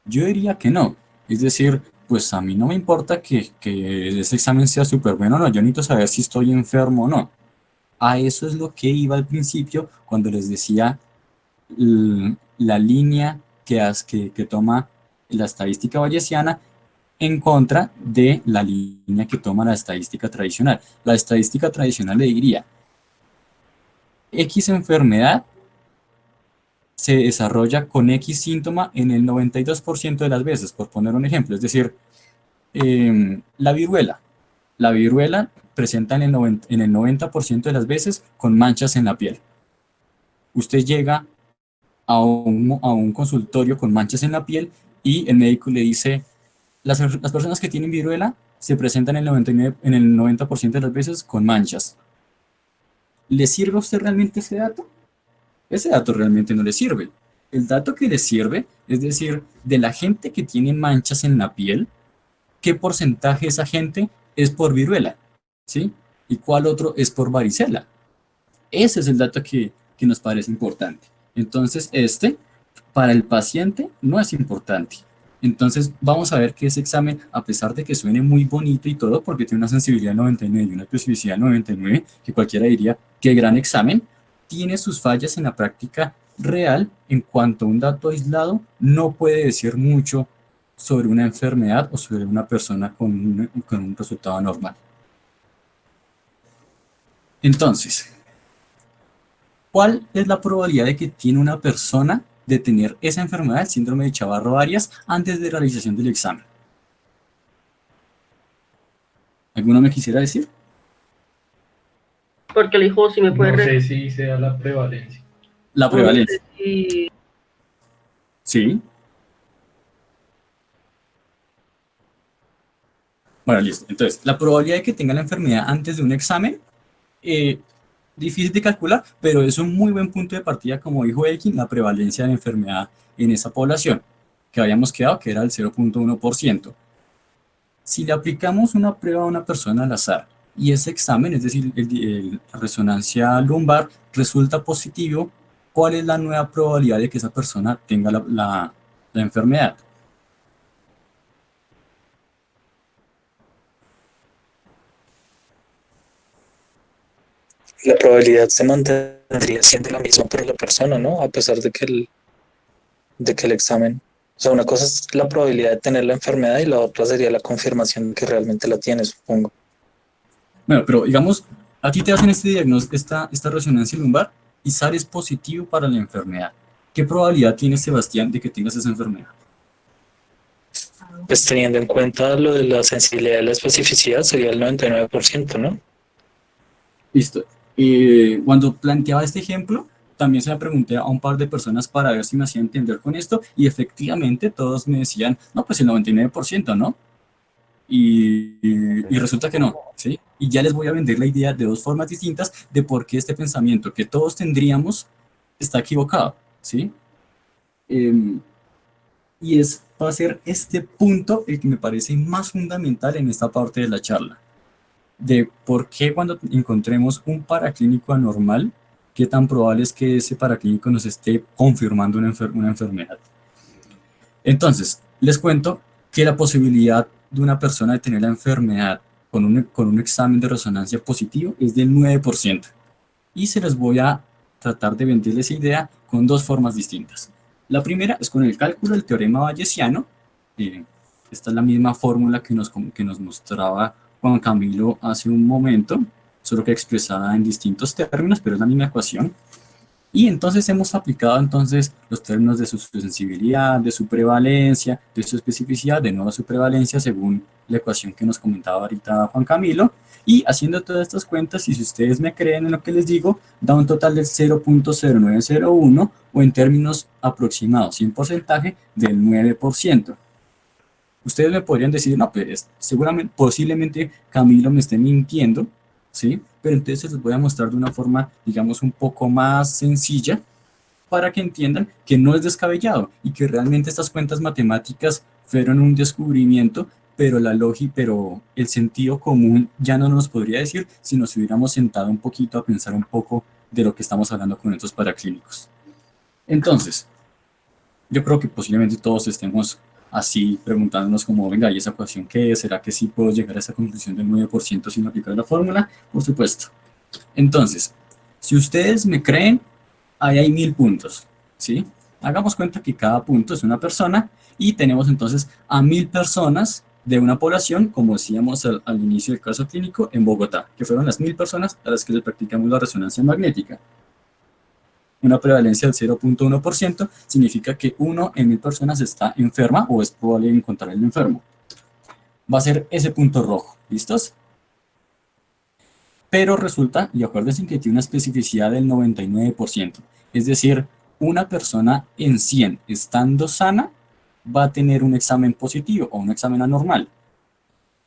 Yo diría que no. Es decir, pues a mí no me importa que ese examen sea súper bueno o no, yo necesito saber si estoy enfermo o no. A eso es lo que iba al principio cuando les decía la línea que toma la estadística bayesiana en contra de la línea que toma la estadística tradicional. La estadística tradicional le diría, X enfermedad se desarrolla con X síntoma en el 92% de las veces, por poner un ejemplo. Es decir, la viruela. La viruela presenta en el 90% de las veces con manchas en la piel. Usted llega a un consultorio con manchas en la piel y el médico le dice, las personas que tienen viruela se presentan en el 90% de las veces con manchas. ¿Le sirve a usted realmente ese dato? Ese dato realmente no le sirve. El dato que le sirve es decir, de la gente que tiene manchas en la piel, ¿qué porcentaje de esa gente es por viruela? ¿Sí? ¿Y cuál otro es por varicela? Ese es el dato que nos parece importante. Entonces, para el paciente no es importante. Entonces, vamos a ver que ese examen, a pesar de que suene muy bonito y todo, porque tiene una sensibilidad 99 y una especificidad 99, que cualquiera diría, qué gran examen, tiene sus fallas en la práctica real en cuanto a un dato aislado no puede decir mucho sobre una enfermedad o sobre una persona con un resultado normal. Entonces, ¿cuál es la probabilidad de que tiene una persona de tener esa enfermedad, el síndrome de Chavarro-Arias, antes de realización del examen? ¿Alguno me quisiera decir? Porque el hijo sí me puede... No sé si sea la prevalencia. La prevalencia. No sé si... Sí. Bueno, listo. Entonces, la probabilidad de que tenga la enfermedad antes de un examen, difícil de calcular, pero es un muy buen punto de partida, como dijo Elkin, la prevalencia de la enfermedad en esa población, que habíamos quedado que era el 0.1%. Si le aplicamos una prueba a una persona al azar y ese examen, es decir, la resonancia lumbar, resulta positivo, ¿cuál es la nueva probabilidad de que esa persona tenga la enfermedad? La probabilidad se mantendría siendo la misma para la persona, ¿no? A pesar de que el examen, o sea, una cosa es la probabilidad de tener la enfermedad y la otra sería la confirmación de que realmente la tiene, supongo. Bueno, pero digamos, a ti te hacen este diagnóstico, esta resonancia lumbar y sales positivo para la enfermedad. ¿Qué probabilidad tiene Sebastián de que tengas esa enfermedad? Pues teniendo en cuenta lo de la sensibilidad y la especificidad sería el 99%, ¿no? Listo. Cuando planteaba este ejemplo, también se me pregunté a un par de personas para ver si me hacía entender con esto y efectivamente todos me decían, no, pues el 99%, ¿no? Y resulta que no, ¿sí? Y ya les voy a vender la idea de dos formas distintas de por qué este pensamiento que todos tendríamos está equivocado, ¿sí? Y va a ser este punto el que me parece más fundamental en esta parte de la charla, de por qué cuando encontremos un paraclínico anormal, qué tan probable es que ese paraclínico nos esté confirmando una enfermedad. Entonces, les cuento que la posibilidad de una persona de tener la enfermedad con un examen de resonancia positivo es del 9%. Y se les voy a tratar de venderles esa idea con dos formas distintas. La primera es con el cálculo del teorema bayesiano. Esta es la misma fórmula que nos mostraba Juan Camilo hace un momento, solo que expresada en distintos términos, pero es la misma ecuación. Y entonces hemos aplicado los términos de su sensibilidad, de su prevalencia, de su especificidad, de nuevo su prevalencia según la ecuación que nos comentaba ahorita Juan Camilo. Y haciendo todas estas cuentas, y si ustedes me creen en lo que les digo, da un total del 0.0901 o en términos aproximados, sin porcentaje, del 9%. Ustedes me podrían decir, no, pues seguramente, posiblemente Camilo me esté mintiendo, ¿sí? Pero entonces les voy a mostrar de una forma, digamos, un poco más sencilla para que entiendan que no es descabellado y que realmente estas cuentas matemáticas fueron un descubrimiento, pero pero el sentido común ya no nos podría decir si nos hubiéramos sentado un poquito a pensar un poco de lo que estamos hablando con estos paraclínicos. Entonces, yo creo que posiblemente todos estemos así preguntándonos como, venga, ¿y esa ecuación qué es? ¿Será que sí puedo llegar a esa conclusión del 9% sin aplicar la fórmula? Por supuesto. Entonces, si ustedes me creen, ahí hay 1000 puntos, ¿sí? Hagamos cuenta que cada punto es una persona y tenemos entonces a 1000 personas de una población, como decíamos al inicio del caso clínico, en Bogotá, que fueron las 1000 personas a las que le practicamos la resonancia magnética. Una prevalencia del 0.1% significa que 1 en 1000 personas está enferma o es probable encontrar el enfermo. Va a ser ese punto rojo, ¿listos? Pero resulta, y acuérdense que tiene una especificidad del 99%, es decir, una persona en 100 estando sana va a tener un examen positivo o un examen anormal.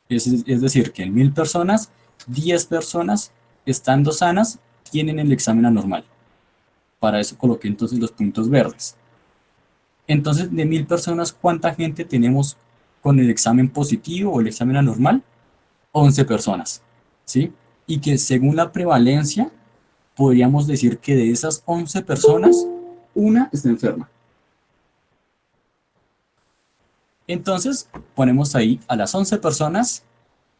Es decir, que en 1000 personas, 10 personas estando sanas tienen el examen anormal. Para eso coloqué entonces los puntos verdes. Entonces, de 1000 personas, ¿cuánta gente tenemos con el examen positivo o el examen anormal? 11 personas, ¿sí? Y que según la prevalencia, podríamos decir que de esas 11 personas, una está enferma. Entonces, ponemos ahí a las 11 personas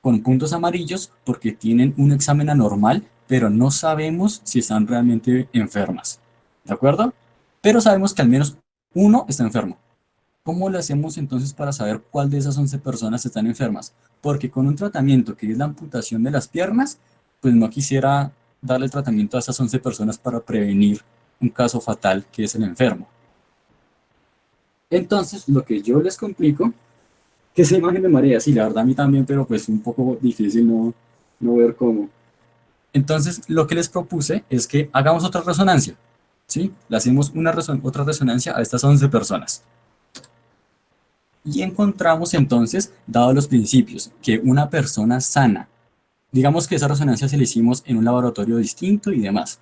con puntos amarillos porque tienen un examen anormal, pero no sabemos si están realmente enfermas. ¿De acuerdo? Pero sabemos que al menos uno está enfermo. ¿Cómo lo hacemos entonces para saber cuál de esas 11 personas están enfermas? Porque con un tratamiento que es la amputación de las piernas, pues no quisiera darle tratamiento a esas 11 personas para prevenir un caso fatal que es el enfermo. Entonces, lo que yo les complico, que esa imagen me marea, sí, la verdad a mí también, pero pues un poco difícil no ver cómo. Entonces, lo que les propuse es que hagamos otra resonancia, ¿sí? Le hacemos otra resonancia a estas 11 personas. Y encontramos entonces, dados los principios, que una persona sana, digamos que esa resonancia se la hicimos en un laboratorio distinto y demás,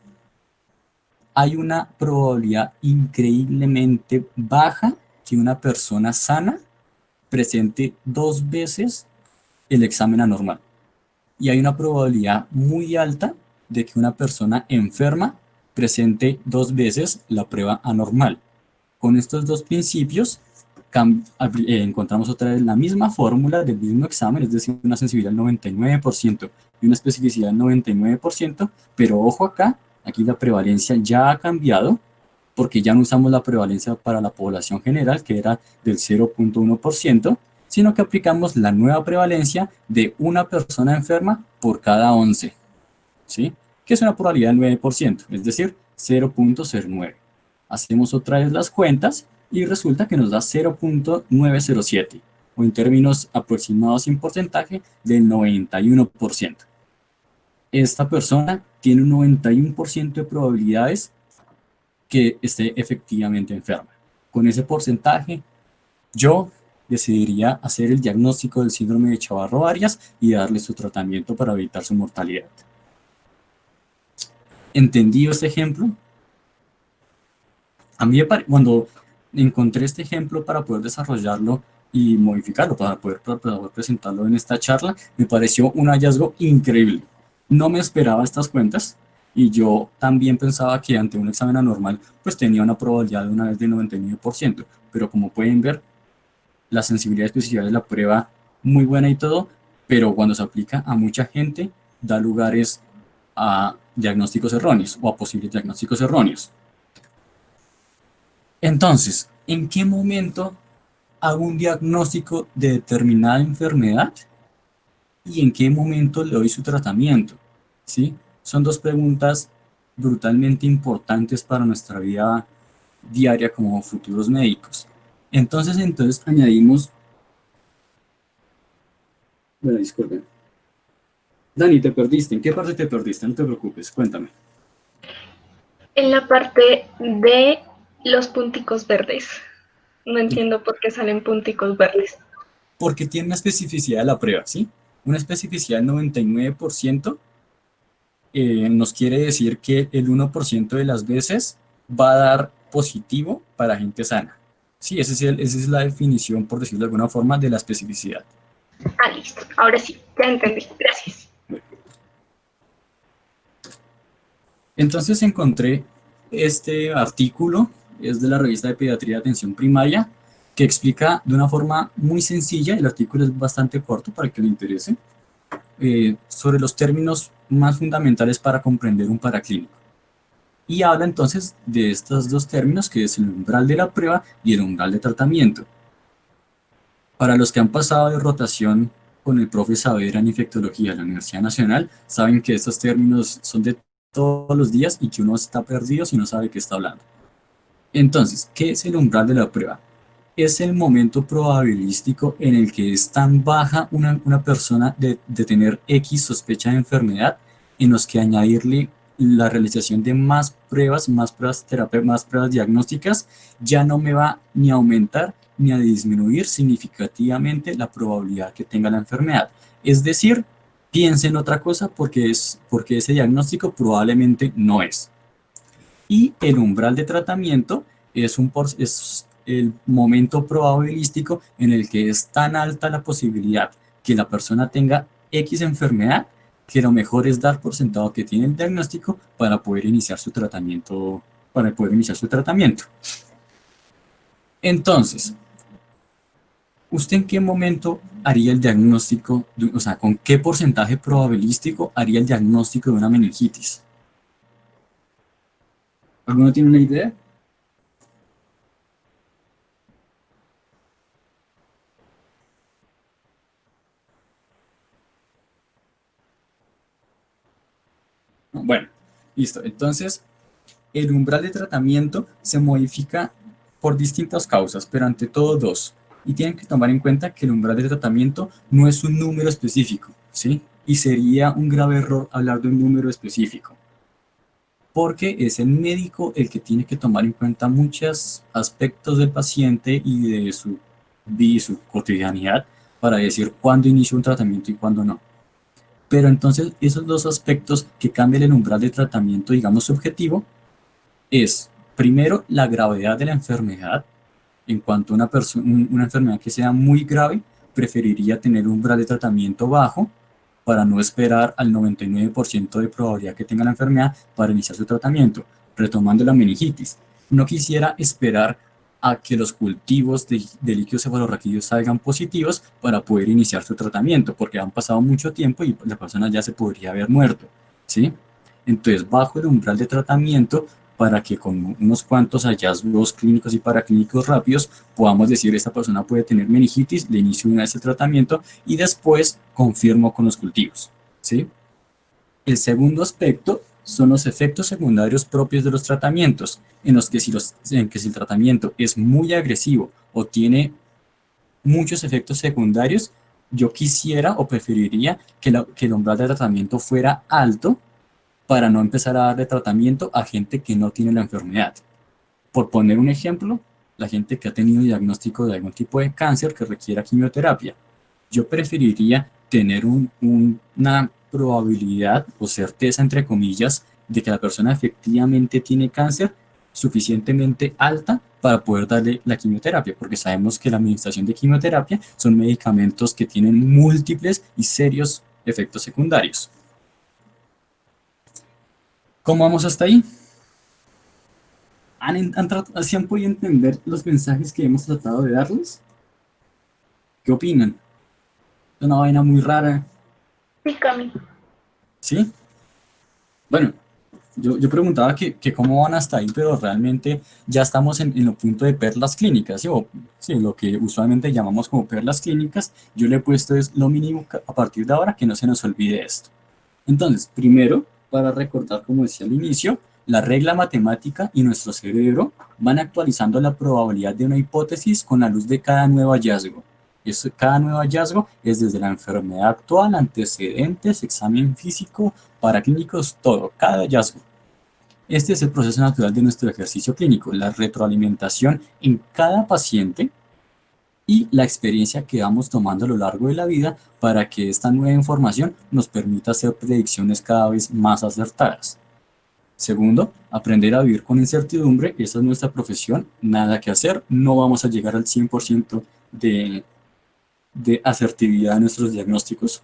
hay una probabilidad increíblemente baja que una persona sana presente 2 veces el examen anormal. Y hay una probabilidad muy alta de que una persona enferma presente 2 veces la prueba anormal. Con estos dos principios encontramos otra vez la misma fórmula del mismo examen, es decir, una sensibilidad del 99% y una especificidad del 99%, pero ojo acá, aquí la prevalencia ya ha cambiado porque ya no usamos la prevalencia para la población general, que era del 0.1%, sino que aplicamos la nueva prevalencia de una persona enferma por cada 11, ¿sí? Que es una probabilidad del 9%, es decir, 0.09. Hacemos otra vez las cuentas y resulta que nos da 0.907, o en términos aproximados en porcentaje, del 91%. Esta persona tiene un 91% de probabilidades que esté efectivamente enferma. Con ese porcentaje, yo decidiría hacer el diagnóstico del síndrome de Chavarro-Arias y darle su tratamiento para evitar su mortalidad. ¿Entendido este ejemplo? A mí, cuando encontré este ejemplo para poder desarrollarlo y modificarlo, para poder presentarlo en esta charla, me pareció un hallazgo increíble. No me esperaba estas cuentas y yo también pensaba que ante un examen anormal pues tenía una probabilidad de una vez del 99%, pero como pueden ver, la sensibilidad y especificidad de la prueba muy buena y todo, pero cuando se aplica a mucha gente da lugares a diagnósticos erróneos o a posibles diagnósticos erróneos. Entonces, ¿en qué momento hago un diagnóstico de determinada enfermedad y en qué momento le doy su tratamiento? ¿Sí? Son dos preguntas brutalmente importantes para nuestra vida diaria como futuros médicos. Entonces añadimos... Bueno, disculpen. Dani, te perdiste. ¿En qué parte te perdiste? No te preocupes, cuéntame. En la parte de los punticos verdes. No entiendo por qué salen punticos verdes. Porque tiene una especificidad de la prueba, ¿sí? Una especificidad del 99% nos quiere decir que el 1% de las veces va a dar positivo para gente sana. Sí, esa es la definición, por decirlo de alguna forma, de la especificidad. Ah, listo. Ahora sí, ya entendí. Gracias. Entonces encontré este artículo, es de la revista de Pediatría de Atención Primaria, que explica de una forma muy sencilla, el artículo es bastante corto para que le interese, sobre los términos más fundamentales para comprender un paraclínico. Y habla entonces de estos dos términos, que es el umbral de la prueba y el umbral de tratamiento. Para los que han pasado de rotación con el profe Saavedra en infectología de la Universidad Nacional, saben que estos términos son de todos los días y que uno está perdido si no sabe qué está hablando. Entonces, ¿qué es el umbral de la prueba? Es el momento probabilístico en el que es tan baja una persona de tener X sospecha de enfermedad, en los que añadirle la realización de más pruebas más pruebas diagnósticas, ya no me va ni a aumentar ni a disminuir significativamente la probabilidad que tenga la enfermedad. Es decir, piense en otra cosa porque ese diagnóstico probablemente no es. Y el umbral de tratamiento es el momento probabilístico en el que es tan alta la posibilidad que la persona tenga X enfermedad, que lo mejor es dar por sentado que tiene el diagnóstico para poder iniciar su tratamiento. Entonces, ¿usted en qué momento haría el diagnóstico, o sea, con qué porcentaje probabilístico haría el diagnóstico de una meningitis? ¿Alguno tiene una idea? Bueno, listo. Entonces, el umbral de tratamiento se modifica por distintas causas, pero ante todo dos. Y tienen que tomar en cuenta que el umbral de tratamiento no es un número específico, ¿sí? Y sería un grave error hablar de un número específico, porque es el médico el que tiene que tomar en cuenta muchos aspectos del paciente y de su vida y su cotidianidad para decir cuándo inicia un tratamiento y cuándo no. Pero entonces esos dos aspectos que cambian el umbral de tratamiento, digamos, subjetivo, es primero la gravedad de la enfermedad. En cuanto a una enfermedad que sea muy grave, preferiría tener un umbral de tratamiento bajo para no esperar al 99% de probabilidad que tenga la enfermedad para iniciar su tratamiento. Retomando la meningitis, no quisiera esperar a que los cultivos de líquidos cefalorraquídeos salgan positivos para poder iniciar su tratamiento, porque han pasado mucho tiempo y la persona ya se podría haber muerto, ¿sí? Entonces, bajo el umbral de tratamiento para que con unos cuantos hallazgos clínicos y paraclínicos rápidos podamos decir esta persona puede tener meningitis, le inicio una vez el tratamiento y después confirmo con los cultivos, ¿sí? El segundo aspecto son los efectos secundarios propios de los tratamientos, en los que si el tratamiento es muy agresivo o tiene muchos efectos secundarios, yo quisiera o preferiría que el umbral de tratamiento fuera alto para no empezar a darle tratamiento a gente que no tiene la enfermedad. Por poner un ejemplo, la gente que ha tenido diagnóstico de algún tipo de cáncer que requiera quimioterapia. Yo preferiría tener una probabilidad o certeza, entre comillas, de que la persona efectivamente tiene cáncer suficientemente alta para poder darle la quimioterapia, porque sabemos que la administración de quimioterapia son medicamentos que tienen múltiples y serios efectos secundarios. ¿Cómo vamos hasta ahí? ¿Sí han podido entender los mensajes que hemos tratado de darles? ¿Qué opinan? Es una vaina muy rara. Sí, Cami. ¿Sí? Bueno, yo preguntaba que cómo van hasta ahí, pero realmente ya estamos en el punto de perlas clínicas, ¿sí? Sí, lo que usualmente llamamos como perlas clínicas. Yo le he puesto es lo mínimo a partir de ahora, que no se nos olvide esto. Entonces, primero, para recordar, como decía al inicio, la regla matemática y nuestro cerebro van actualizando la probabilidad de una hipótesis con la luz de cada nuevo hallazgo. Cada nuevo hallazgo es desde la enfermedad actual, antecedentes, examen físico, paraclínicos, todo, cada hallazgo. Este es el proceso natural de nuestro ejercicio clínico, la retroalimentación en cada paciente y la experiencia que vamos tomando a lo largo de la vida para que esta nueva información nos permita hacer predicciones cada vez más acertadas. Segundo, aprender a vivir con incertidumbre. Esa es nuestra profesión, nada que hacer, no vamos a llegar al 100% de asertividad de nuestros diagnósticos.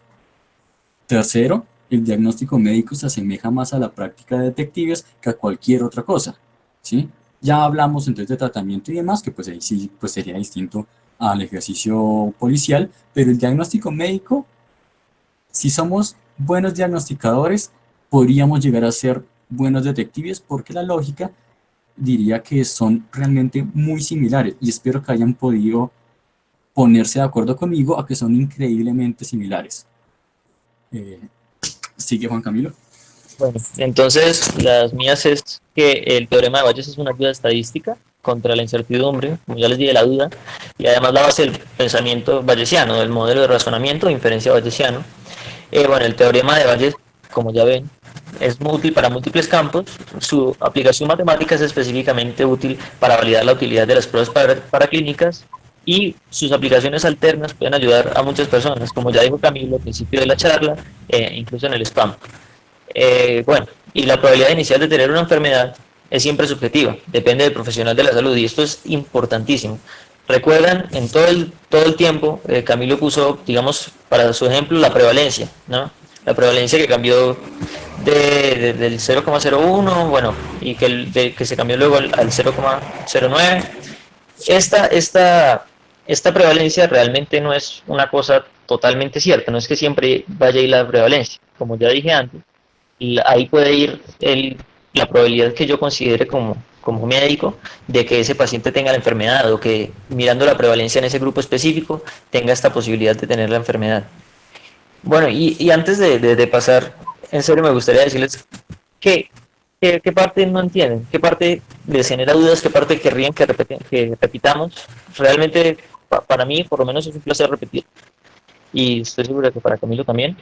Tercero, el diagnóstico médico se asemeja más a la práctica de detectives que a cualquier otra cosa, ¿sí? Ya hablamos entonces de tratamiento y demás, que pues ahí sí pues sería distinto al ejercicio policial, pero el diagnóstico médico, si somos buenos diagnosticadores, podríamos llegar a ser buenos detectives porque la lógica diría que son realmente muy similares y espero que hayan podido ponerse de acuerdo conmigo a que son increíblemente similares. Sigue Juan Camilo. Bueno, entonces las mías es que el teorema de Bayes es una ayuda estadística contra la incertidumbre, como ya les dije, la duda, y además la base del pensamiento bayesiano, del modelo de razonamiento de inferencia bayesiano. Bueno, el teorema de Bayes, como ya ven, es útil para múltiples campos. Su aplicación matemática es específicamente útil para validar la utilidad de las pruebas paraclínicas y sus aplicaciones alternas pueden ayudar a muchas personas, como ya dijo Camilo al principio de la charla, incluso en el spam. Bueno, y la probabilidad inicial de tener una enfermedad es siempre subjetiva, depende del profesional de la salud y esto es importantísimo. Recuerdan, en todo el tiempo, Camilo puso, digamos, para su ejemplo, la prevalencia, ¿no? La prevalencia que cambió del 0,01, bueno, y que se cambió luego al 0,09. Esta, esta, esta prevalencia realmente no es una cosa totalmente cierta, no es que siempre vaya a ir la prevalencia, como ya dije antes, y ahí puede ir la probabilidad que yo considere como médico de que ese paciente tenga la enfermedad o que mirando la prevalencia en ese grupo específico tenga esta posibilidad de tener la enfermedad. Bueno, y antes de pasar, en serio me gustaría decirles que, qué parte no entienden, qué parte les genera dudas, qué parte querrían que repitamos. Realmente para mí por lo menos es un placer repetir y estoy seguro de que para Camilo también.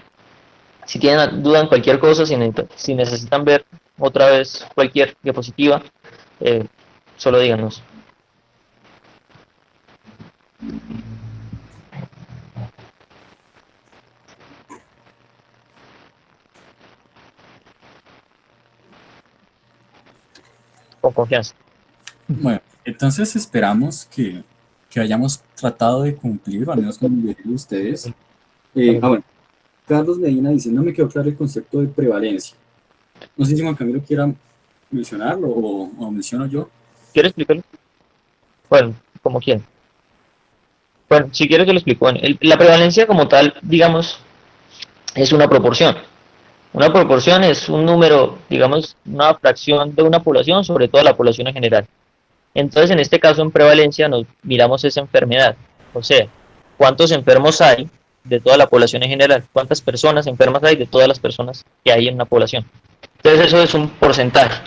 Si tienen duda en cualquier cosa, si necesitan ver otra vez cualquier diapositiva, eh, solo díganos. Con confianza. Bueno, entonces esperamos que hayamos tratado de cumplir, al menos con lo de ustedes. Bueno, Carlos Medina dice, no me quedó claro el concepto de prevalencia. No sé si Juan Camilo quiera mencionarlo o menciono yo. ¿Quieres explicarlo? Bueno, como quieran. Bueno, si quieres yo lo explico. Bueno, la prevalencia como tal, digamos, es una proporción. Una proporción es un número, digamos, una fracción de una población sobre toda la población en general. Entonces, en este caso, en prevalencia, nos miramos esa enfermedad. O sea, ¿cuántos enfermos hay de toda la población en general? ¿Cuántas personas enfermas hay de todas las personas que hay en una población? Entonces, eso es un porcentaje.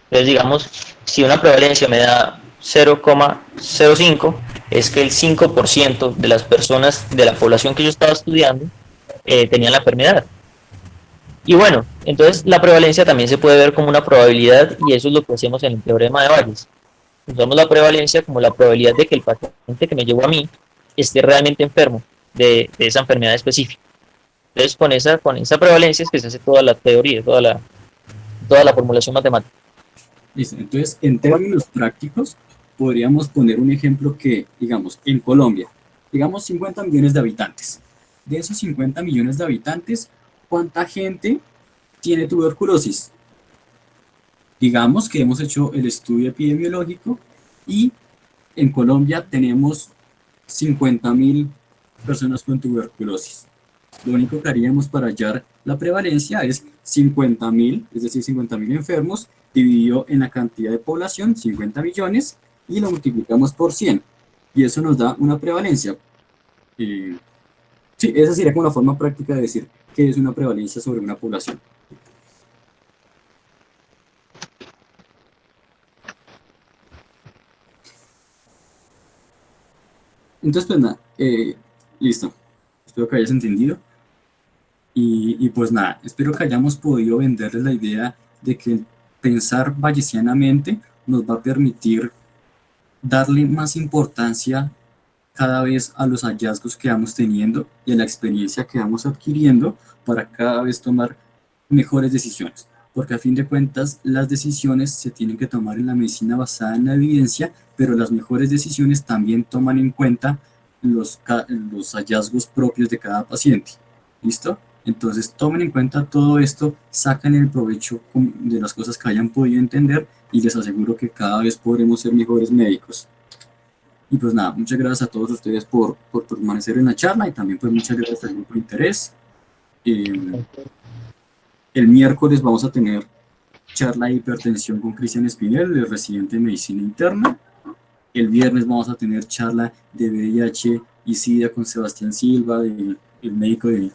Entonces, digamos, si una prevalencia me da 0,05, es que el 5% de las personas de la población que yo estaba estudiando tenían la enfermedad. Y bueno, entonces la prevalencia también se puede ver como una probabilidad y eso es lo que hacemos en el teorema de Bayes. Usamos la prevalencia como la probabilidad de que el paciente que me llevó a mí esté realmente enfermo de esa enfermedad específica. Entonces con esa prevalencia es que se hace toda la teoría, toda la formulación matemática. Listo. Entonces, en términos prácticos, podríamos poner un ejemplo que, digamos, en Colombia, digamos 50 millones de habitantes. De esos 50 millones de habitantes, ¿cuánta gente tiene tuberculosis? Digamos que hemos hecho el estudio epidemiológico y en Colombia tenemos 50.000 personas con tuberculosis. Lo único que haríamos para hallar la prevalencia es 50.000, es decir, 50.000 enfermos, dividido en la cantidad de población, 50 millones, y lo multiplicamos por 100. Y eso nos da una prevalencia. Sí, esa sería como la forma práctica de decir qué es una prevalencia sobre una población. Entonces, pues nada, listo. Espero que hayas entendido. Y pues nada, espero que hayamos podido venderles la idea de que pensar bayesianamente nos va a permitir darle más importancia cada vez a los hallazgos que vamos teniendo y a la experiencia que vamos adquiriendo para cada vez tomar mejores decisiones. Porque a fin de cuentas las decisiones se tienen que tomar en la medicina basada en la evidencia, pero las mejores decisiones también toman en cuenta los hallazgos propios de cada paciente. ¿Listo? Entonces tomen en cuenta todo esto, saquen el provecho de las cosas que hayan podido entender y les aseguro que cada vez podremos ser mejores médicos. Y pues nada, muchas gracias a todos ustedes por permanecer en la charla y también pues muchas gracias también por interés. El miércoles vamos a tener charla de hipertensión con Cristian Espinel, el residente de medicina interna. El viernes vamos a tener charla de VIH y SIDA con Sebastián Silva, el médico del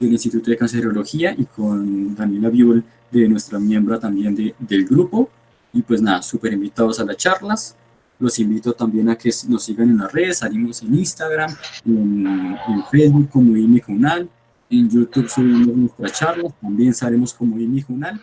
Instituto de Cancerología, y con Daniela Biol, de nuestra miembro también del grupo. Y pues nada, súper invitados a las charlas. Los invito también a que nos sigan en las redes, salimos en Instagram, en Facebook como IMI Junal, en YouTube subimos nuestras charlas, también salimos como IMI Junal.